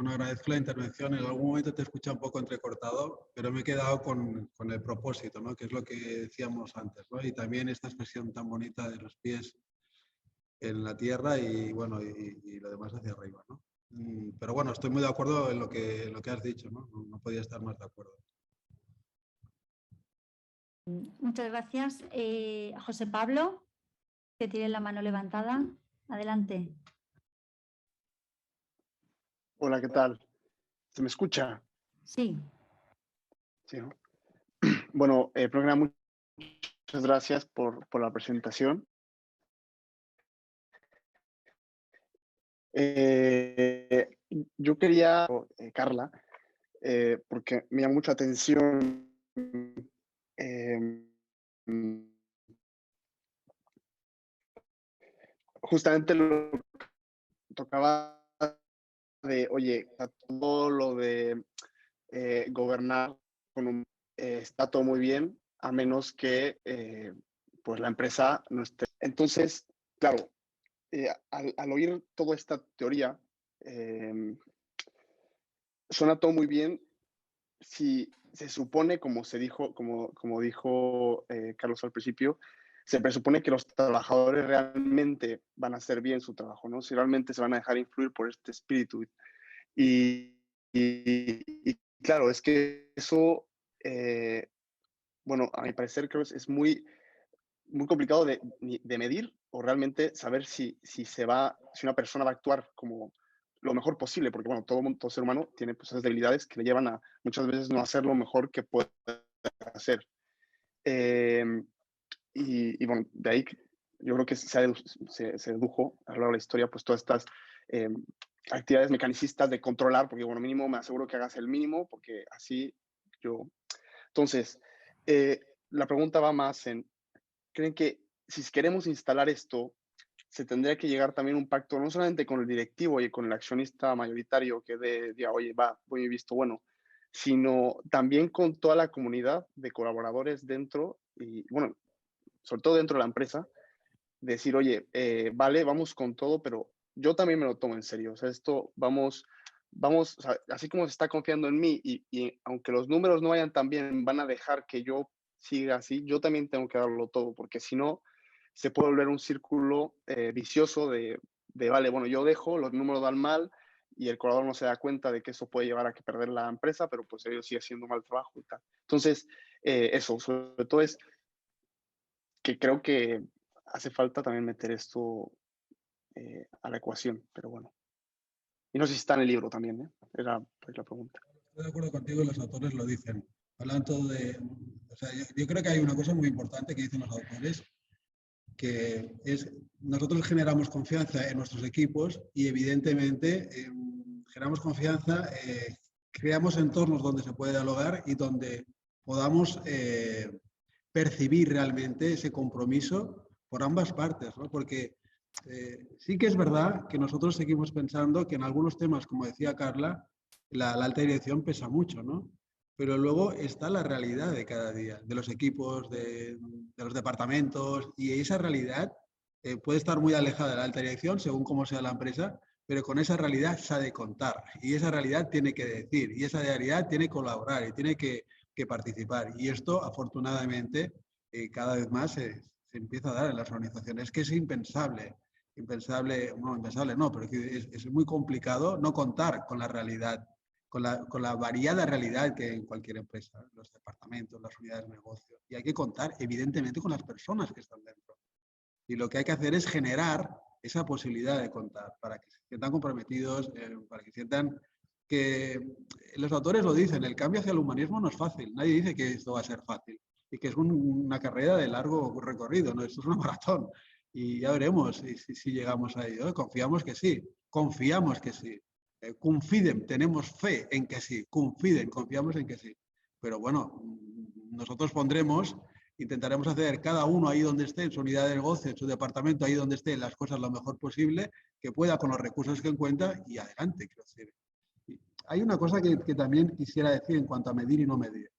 agradezco la intervención. En algún momento te he escuchado un poco entrecortado, pero me he quedado con el propósito, ¿no? Que es lo que decíamos antes, ¿no? Y también esta expresión tan bonita de los pies en la tierra y, bueno, y lo demás hacia arriba, ¿no? Pero bueno, estoy muy de acuerdo en lo que has dicho, ¿no? No podía estar más de acuerdo. Muchas gracias. José Pablo, que tiene la mano levantada. Adelante. Hola, ¿qué tal? ¿Se me escucha? Sí. Sí, ¿no? Bueno, programa, muchas gracias por la presentación. Yo quería, Carla, porque me llama mucha atención justamente lo que tocaba de, oye, todo lo de gobernar está todo muy bien, a menos que pues la empresa no esté. Entonces, claro, al oír toda esta teoría, suena todo muy bien si se supone, como dijo Carlos al principio, se presupone que los trabajadores realmente van a hacer bien su trabajo, ¿no? Si realmente se van a dejar influir por este espíritu. Y claro, es que eso, bueno, a mi parecer creo que es muy, muy complicado de medir o realmente saber si una persona va a actuar como lo mejor posible, porque bueno, todo ser humano tiene pues, esas debilidades que le llevan a muchas veces no hacer lo mejor que puede hacer. Y bueno, de ahí yo creo que se dedujo a lo largo de la historia pues todas estas actividades mecanicistas de controlar, porque bueno, mínimo me aseguro que hagas el mínimo, porque así yo... Entonces, la pregunta va más en, ¿creen que si queremos instalar esto, se tendría que llegar también a un pacto no solamente con el directivo y con el accionista mayoritario que diga, oye, va, voy visto bueno, sino también con toda la comunidad de colaboradores dentro y, bueno, sobre todo dentro de la empresa, decir, oye, vale, vamos con todo, pero yo también me lo tomo en serio. O sea, esto vamos, o sea, así como se está confiando en mí y aunque los números no vayan tan bien, van a dejar que yo siga así, yo también tengo que darlo todo, porque si no, se puede volver un círculo vicioso de, vale, bueno, yo dejo, los números dan mal y el colaborador no se da cuenta de que eso puede llevar a que perder la empresa, pero pues ellos siguen haciendo mal trabajo y tal. Entonces, eso, sobre todo es que creo que hace falta también meter esto a la ecuación, pero bueno. Y no sé si está en el libro también, ¿eh? Era pues, la pregunta. Estoy de acuerdo contigo, los autores lo dicen. Hablan todo de... O sea, yo creo que hay una cosa muy importante que dicen los autores, que es, nosotros generamos confianza en nuestros equipos y evidentemente generamos confianza, creamos entornos donde se puede dialogar y donde podamos percibir realmente ese compromiso por ambas partes, ¿no? Porque sí que es verdad que nosotros seguimos pensando que en algunos temas, como decía Carla, la alta dirección pesa mucho, ¿no? Pero luego está la realidad de cada día, de los equipos, de los departamentos, y esa realidad puede estar muy alejada de la alta dirección según cómo sea la empresa, pero con esa realidad se ha de contar, y esa realidad tiene que decir, y esa realidad tiene que colaborar y tiene que participar. Y esto, afortunadamente, cada vez más se empieza a dar en las organizaciones, que es impensable, pero es muy complicado no contar con la realidad, con la variada realidad que hay en cualquier empresa, los departamentos, las unidades de negocio. Y hay que contar, evidentemente, con las personas que están dentro. Y lo que hay que hacer es generar esa posibilidad de contar para que se sientan comprometidos, para que sientan que los autores lo dicen, el cambio hacia el humanismo no es fácil. Nadie dice que esto va a ser fácil y que es una carrera de largo recorrido, ¿no? Esto es una maratón. Y ya veremos si llegamos a ello. Confiamos que sí, confiamos que sí. Confidem, tenemos fe en que sí, confiamos en que sí. Pero bueno, nosotros intentaremos hacer cada uno ahí donde esté, en su unidad de negocio, en su departamento, ahí donde esté, las cosas lo mejor posible, que pueda con los recursos que encuentra y adelante, quiero decir. Hay una cosa que también quisiera decir en cuanto a medir y no medir.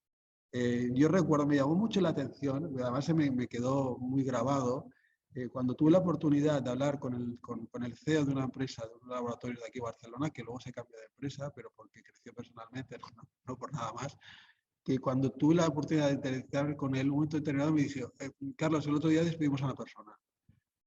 Yo recuerdo, me llamó mucho la atención, además se me quedó muy grabado, cuando tuve la oportunidad de hablar con el CEO de una empresa, de un laboratorio de aquí Barcelona, que luego se cambió de empresa, pero porque creció personalmente, no por nada más, que cuando tuve la oportunidad de interactuar con él, un momento determinado me dijo, Carlos, el otro día despedimos a una persona.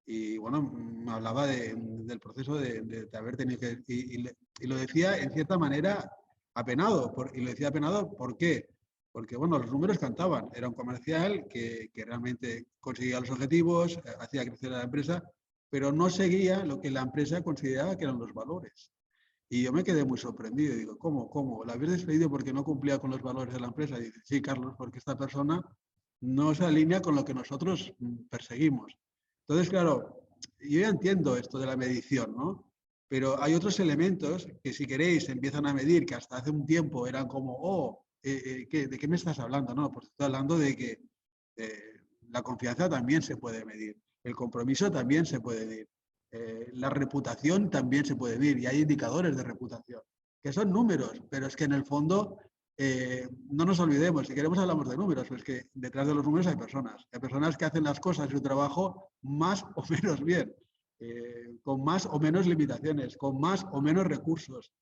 Y bueno, me hablaba del proceso de haber tenido que... Y lo decía en cierta manera apenado. Y lo decía apenado, ¿por qué? Porque bueno, los números cantaban. Era un comercial que realmente conseguía los objetivos, hacía crecer a la empresa, pero no seguía lo que la empresa consideraba que eran los valores. Y yo me quedé muy sorprendido. Digo, ¿cómo? ¿La habéis despedido porque no cumplía con los valores de la empresa? Y dice, sí, Carlos, porque esta persona no se alinea con lo que nosotros perseguimos. Entonces, claro, yo ya entiendo esto de la medición, ¿no? Pero hay otros elementos que, si queréis, empiezan a medir, que hasta hace un tiempo eran como, ¿de qué me estás hablando? No, pues estoy hablando de que la confianza también se puede medir, el compromiso también se puede medir, la reputación también se puede medir, y hay indicadores de reputación, que son números, pero es que en el fondo no nos olvidemos, si queremos hablamos de números, pero es que detrás de los números hay personas que hacen las cosas y su trabajo más o menos bien. con más o menos limitaciones, con más o menos recursos.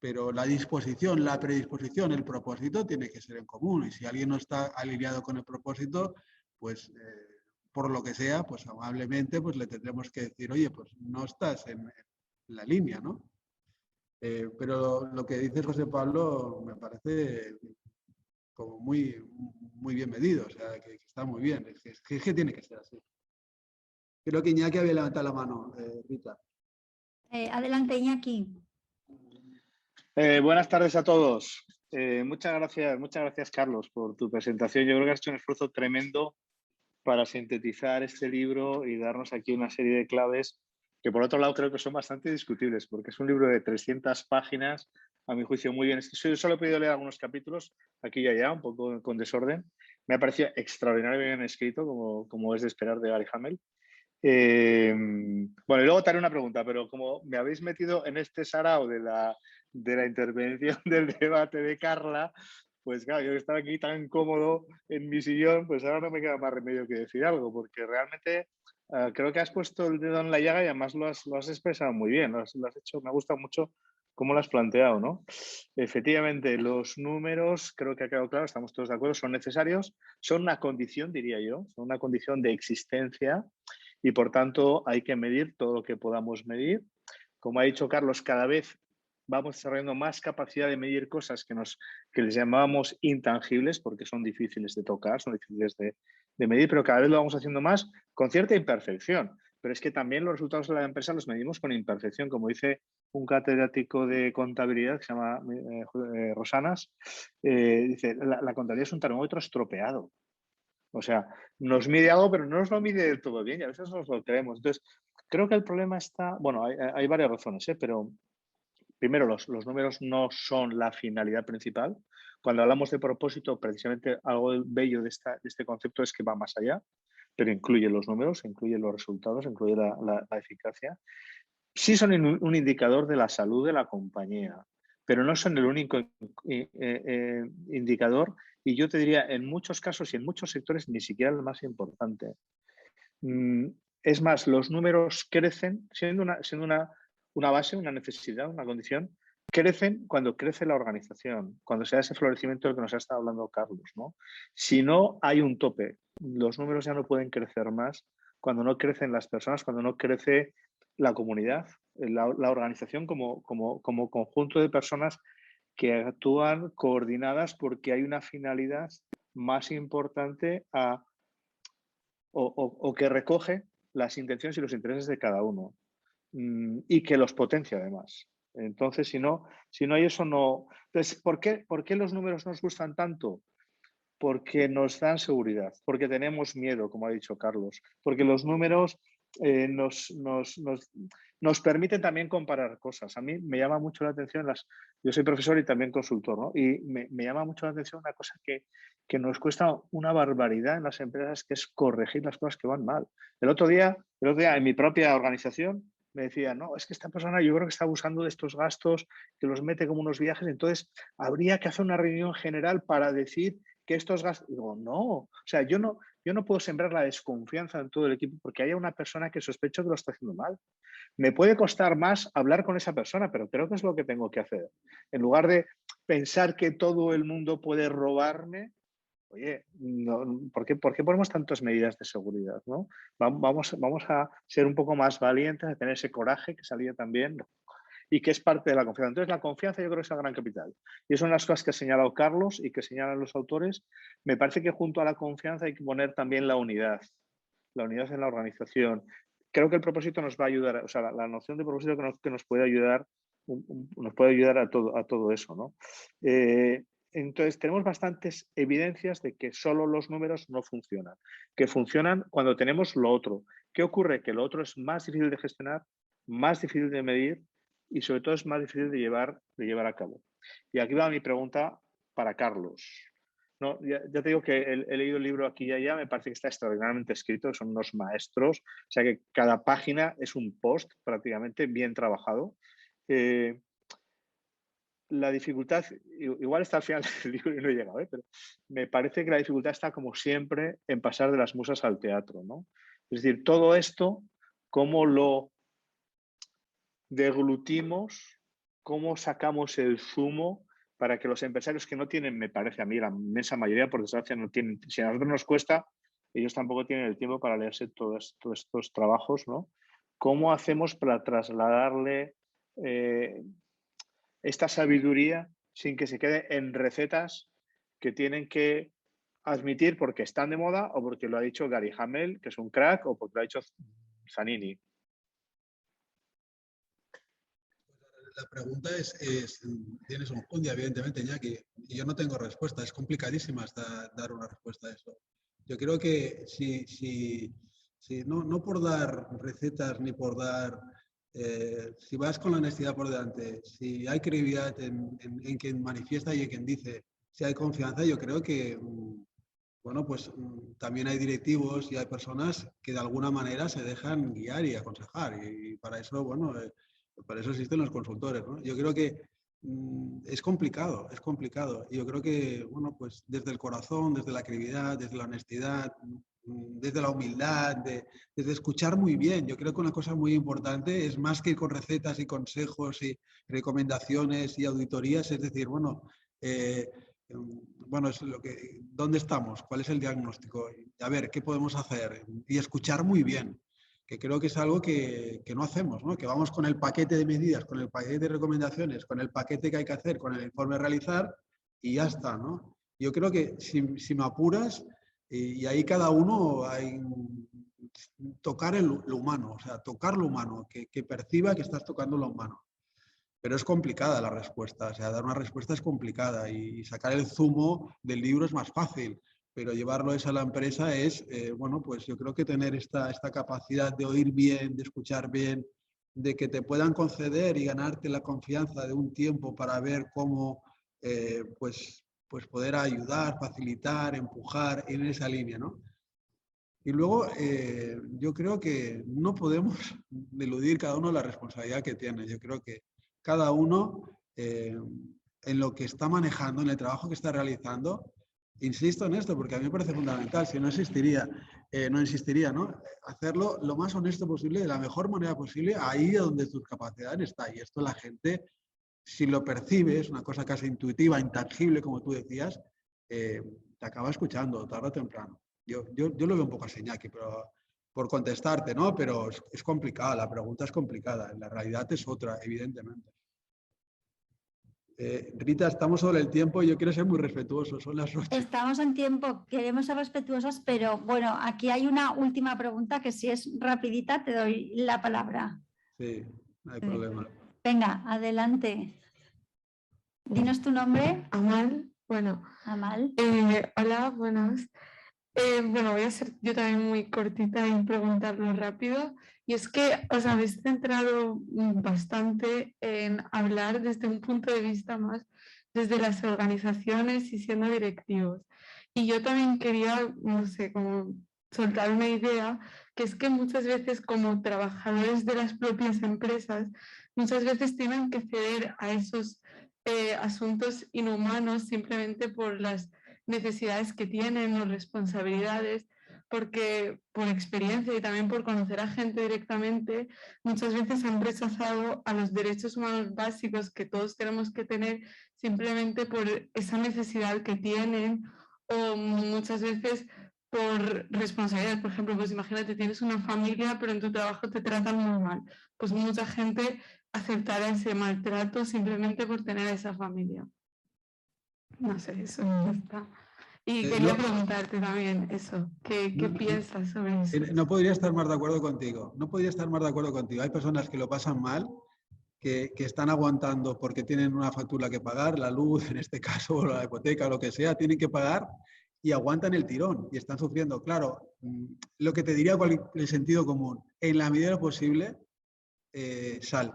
Pero la disposición, la predisposición, el propósito tiene que ser en común. Y si alguien no está alineado con el propósito, pues por lo que sea, pues amablemente pues le tendremos que decir, oye, pues no estás en la línea, ¿no? Pero lo que dice José Pablo me parece como muy bien medido, o sea, que está muy bien, es que tiene que ser así. Creo que Iñaki había levantado la mano, Rita. Adelante, Iñaki. Buenas tardes a todos. Muchas gracias, Carlos, por tu presentación. Yo creo que has hecho un esfuerzo tremendo para sintetizar este libro y darnos aquí una serie de claves que, por otro lado, creo que son bastante discutibles, porque es un libro de 300 páginas, a mi juicio muy bien. Yo solo he podido leer algunos capítulos, aquí y allá, un poco con desorden. Me ha parecido extraordinariamente bien escrito, como es de esperar de Gary Hamel. Bueno, y luego te haré una pregunta, pero como me habéis metido en este sarao de la intervención del debate de Carla, pues claro, yo que estaba aquí tan cómodo en mi sillón, pues ahora no me queda más remedio que decir algo, porque realmente creo que has puesto el dedo en la llaga y además lo has expresado muy bien, lo has hecho, me ha gustado mucho cómo lo has planteado, ¿no? Efectivamente, los números, creo que ha quedado claro, estamos todos de acuerdo, son necesarios, son una condición, diría yo, son una condición de existencia y por tanto hay que medir todo lo que podamos medir. Como ha dicho Carlos, cada vez vamos desarrollando más capacidad de medir cosas que les llamábamos intangibles porque son difíciles de tocar, son difíciles de medir, pero cada vez lo vamos haciendo más con cierta imperfección. Pero es que también los resultados de la empresa los medimos con imperfección, como dice un catedrático de contabilidad que se llama Rosanas, dice, la contabilidad es un termómetro estropeado. O sea, nos mide algo, pero no nos lo mide del todo bien y a veces nos lo creemos. Entonces, creo que el problema está, bueno, hay varias razones, pero primero, los números no son la finalidad principal. Cuando hablamos de propósito, precisamente algo bello de este concepto es que va más allá, pero incluye los números, incluye los resultados, incluye la eficacia. Sí son un indicador de la salud de la compañía, pero no son el único indicador y yo te diría, en muchos casos y en muchos sectores, ni siquiera el más importante. Es más, los números crecen, siendo una base, una necesidad, una condición, crecen cuando crece la organización, cuando se da ese florecimiento del que nos ha estado hablando Carlos, ¿no? Si no hay un tope, los números ya no pueden crecer más cuando no crecen las personas, cuando no crece la comunidad, la organización como conjunto de personas que actúan coordinadas porque hay una finalidad más importante o que recoge las intenciones y los intereses de cada uno y que los potencia además. Entonces, si no hay eso, no... Entonces, ¿por qué los números nos gustan tanto? Porque nos dan seguridad, porque tenemos miedo, como ha dicho Carlos, porque los números nos permiten también comparar cosas. A mí me llama mucho la atención, yo soy profesor y también consultor, ¿no? Y me llama mucho la atención una cosa que nos cuesta una barbaridad en las empresas, que es corregir las cosas que van mal. El otro día en mi propia organización me decía, no, es que esta persona yo creo que está abusando de estos gastos, que los mete como unos viajes, entonces habría que hacer una reunión general para decir que estos gastos... Digo, no, o sea, yo no puedo sembrar la desconfianza en todo el equipo porque haya una persona que sospecho que lo está haciendo mal. Me puede costar más hablar con esa persona, pero creo que es lo que tengo que hacer. En lugar de pensar que todo el mundo puede robarme, oye, no, ¿por qué ponemos tantas medidas de seguridad, ¿no? Vamos a ser un poco más valientes, a tener ese coraje que salía también y que es parte de la confianza. Entonces, la confianza yo creo que es el gran capital. Y eso son las cosas que ha señalado Carlos y que señalan los autores. Me parece que junto a la confianza hay que poner también la unidad en la organización. Creo que el propósito nos va a ayudar, o sea, la noción de propósito que nos puede ayudar a todo eso, ¿no? Entonces, tenemos bastantes evidencias de que solo los números no funcionan, que funcionan cuando tenemos lo otro. ¿Qué ocurre? Que lo otro es más difícil de gestionar, más difícil de medir y sobre todo es más difícil de llevar a cabo. Y aquí va mi pregunta para Carlos. No, ya te digo que he leído el libro aquí y allá, me parece que está extraordinariamente escrito, son unos maestros, o sea que cada página es un post prácticamente bien trabajado. La dificultad, igual está al final del libro y no he llegado, pero me parece que la dificultad está como siempre en pasar de las musas al teatro, ¿no? Es decir, todo esto cómo lo deglutimos, cómo sacamos el zumo para que los empresarios que no tienen, me parece a mí, la inmensa mayoría, por desgracia, no tienen, si a nosotros nos cuesta, ellos tampoco tienen el tiempo para leerse todos estos trabajos, ¿no? ¿Cómo hacemos para trasladarle esta sabiduría sin que se quede en recetas que tienen que admitir porque están de moda o porque lo ha dicho Gary Hamel, que es un crack, o porque lo ha dicho Zanini? La pregunta tienes un día, evidentemente, Iñaki, y yo no tengo respuesta. Es complicadísima dar una respuesta a eso. Yo creo que no por dar recetas ni por dar... si vas con la honestidad por delante, si hay credibilidad en quien manifiesta y en quien dice, si hay confianza, yo creo que, bueno, pues también hay directivos y hay personas que de alguna manera se dejan guiar y aconsejar. Y para eso, bueno... Para eso existen los consultores, ¿no? Yo creo que es complicado, es complicado. Yo creo que, bueno, pues desde el corazón, desde la credibilidad, desde la honestidad, desde la humildad, desde escuchar muy bien. Yo creo que una cosa muy importante es más que ir con recetas y consejos y recomendaciones y auditorías, es decir, bueno, es ¿dónde estamos? ¿Cuál es el diagnóstico? A ver, ¿qué podemos hacer? Y escuchar muy bien, que creo que es algo que no hacemos, ¿no? Que vamos con el paquete de medidas, con el paquete de recomendaciones, con el paquete que hay que hacer, con el informe a realizar y ya está, ¿no? Yo creo que si me apuras, y ahí cada uno hay tocar lo humano, o sea, tocar lo humano, que perciba que estás tocando lo humano. Pero es complicada la respuesta, o sea, dar una respuesta es complicada y sacar el zumo del libro es más fácil. Pero llevarlo eso a la empresa es, bueno, pues yo creo que tener esta capacidad de oír bien, de escuchar bien, de que te puedan conceder y ganarte la confianza de un tiempo para ver cómo, pues poder ayudar, facilitar, empujar en esa línea, ¿no? Y luego yo creo que no podemos eludir cada uno la responsabilidad que tiene. Yo creo que cada uno en lo que está manejando, en el trabajo que está realizando, insisto en esto porque a mí me parece fundamental, si no existiría, no insistiría, ¿no? Hacerlo lo más honesto posible, de la mejor manera posible, ahí donde tus capacidades están. Y esto la gente, si lo percibe, es una cosa casi intuitiva, intangible, como tú decías, te acaba escuchando tarde o temprano. Yo lo veo un poco así, Iñaki, pero por contestarte, ¿no? Pero es complicada, la pregunta es complicada, la realidad es otra, evidentemente. Rita, estamos sobre el tiempo y yo quiero ser muy respetuoso, son las 8. Estamos en tiempo, queremos ser respetuosos, pero bueno, aquí hay una última pregunta que si es rapidita te doy la palabra. Sí, no hay problema. Venga, adelante. Dinos tu nombre. Amal, bueno. Amal. Hola, buenas. Bueno, voy a ser yo también muy cortita y preguntarlo rápido. Y es que os habéis centrado bastante en hablar desde un punto de vista más desde las organizaciones y siendo directivos. Y yo también quería, no sé, como soltar una idea, que es que muchas veces como trabajadores de las propias empresas, muchas veces tienen que ceder a esos asuntos inhumanos simplemente por las necesidades que tienen o responsabilidades, porque por experiencia y también por conocer a gente directamente, muchas veces han rechazado a los derechos humanos básicos que todos tenemos que tener simplemente por esa necesidad que tienen, o muchas veces por responsabilidad. Por ejemplo, pues imagínate, tienes una familia, pero en tu trabajo te tratan muy mal. Pues mucha gente aceptará ese maltrato simplemente por tener a esa familia. No sé, eso ya está. Y quería preguntarte también eso, ¿qué piensas sobre eso? No podría estar más de acuerdo contigo, no podría estar más de acuerdo contigo. Hay personas que lo pasan mal, que están aguantando porque tienen una factura que pagar, la luz en este caso, o la hipoteca o lo que sea, tienen que pagar y aguantan el tirón y están sufriendo. Claro, lo que te diría con el sentido común, en la medida de lo posible, sal,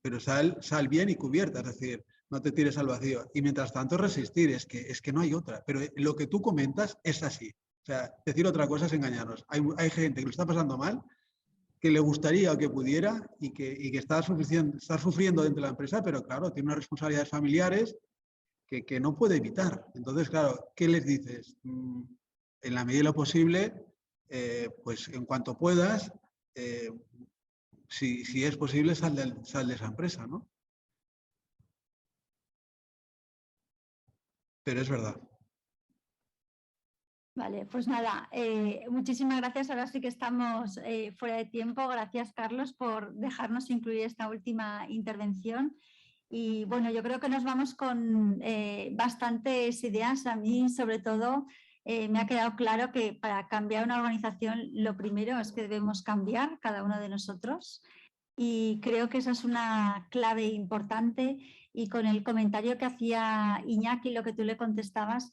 pero sal bien y cubierta, es decir, no te tires al vacío. Y mientras tanto resistir, es que no hay otra. Pero lo que tú comentas es así. O sea, decir otra cosa es engañarnos. Hay gente que lo está pasando mal, que le gustaría o que pudiera y que está sufriendo dentro de la empresa, pero claro, tiene unas responsabilidades familiares que no puede evitar. Entonces, claro, ¿qué les dices? En la medida de lo posible, pues en cuanto puedas, si es posible, sal de esa empresa, ¿no? Pero es verdad. Vale, pues nada, muchísimas gracias. Ahora sí que estamos fuera de tiempo. Gracias, Carlos, por dejarnos incluir esta última intervención. Y bueno, yo creo que nos vamos con bastantes ideas. A mí, sobre todo, me ha quedado claro que para cambiar una organización, lo primero es que debemos cambiar cada uno de nosotros. Y creo que esa es una clave importante. Y con el comentario que hacía Iñaki, lo que tú le contestabas,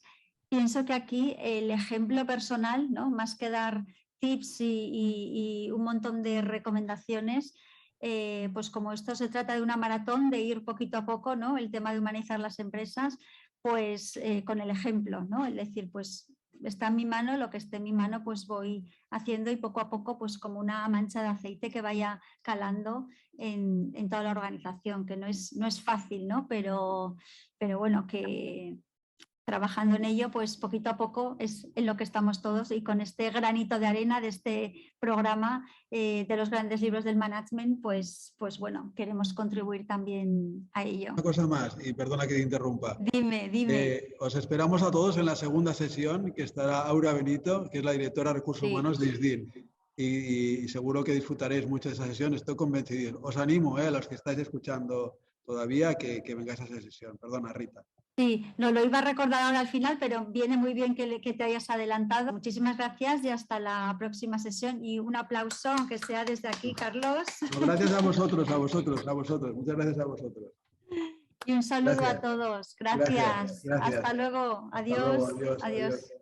pienso que aquí el ejemplo personal, ¿no? Más que dar tips y un montón de recomendaciones, pues como esto se trata de una maratón, de ir poquito a poco, ¿no? El tema de humanizar las empresas, pues con el ejemplo, ¿no? Es decir, pues está en mi mano, lo que esté en mi mano pues voy haciendo y poco a poco pues como una mancha de aceite que vaya calando en toda la organización, que no es fácil, ¿no? Pero bueno, que trabajando en ello, pues poquito a poco es en lo que estamos todos, y con este granito de arena de este programa de los grandes libros del management, pues bueno, queremos contribuir también a ello. Una cosa más, y perdona que te interrumpa. Dime. Os esperamos a todos en la segunda sesión, que estará Aura Benito, que es la directora de Recursos Humanos de ISDIN. Y seguro que disfrutaréis mucho de esa sesión, estoy convencido. Os animo, a los que estáis escuchando todavía, que vengáis a esa sesión. Perdona, Rita. Sí, no lo iba a recordar ahora al final, pero viene muy bien que te hayas adelantado. Muchísimas gracias y hasta la próxima sesión. Y un aplauso, aunque sea desde aquí, Carlos. No, gracias a vosotros. Muchas gracias a vosotros. Y un saludo a todos. Gracias. Gracias. Hasta luego. Adiós. Hasta luego. Adiós.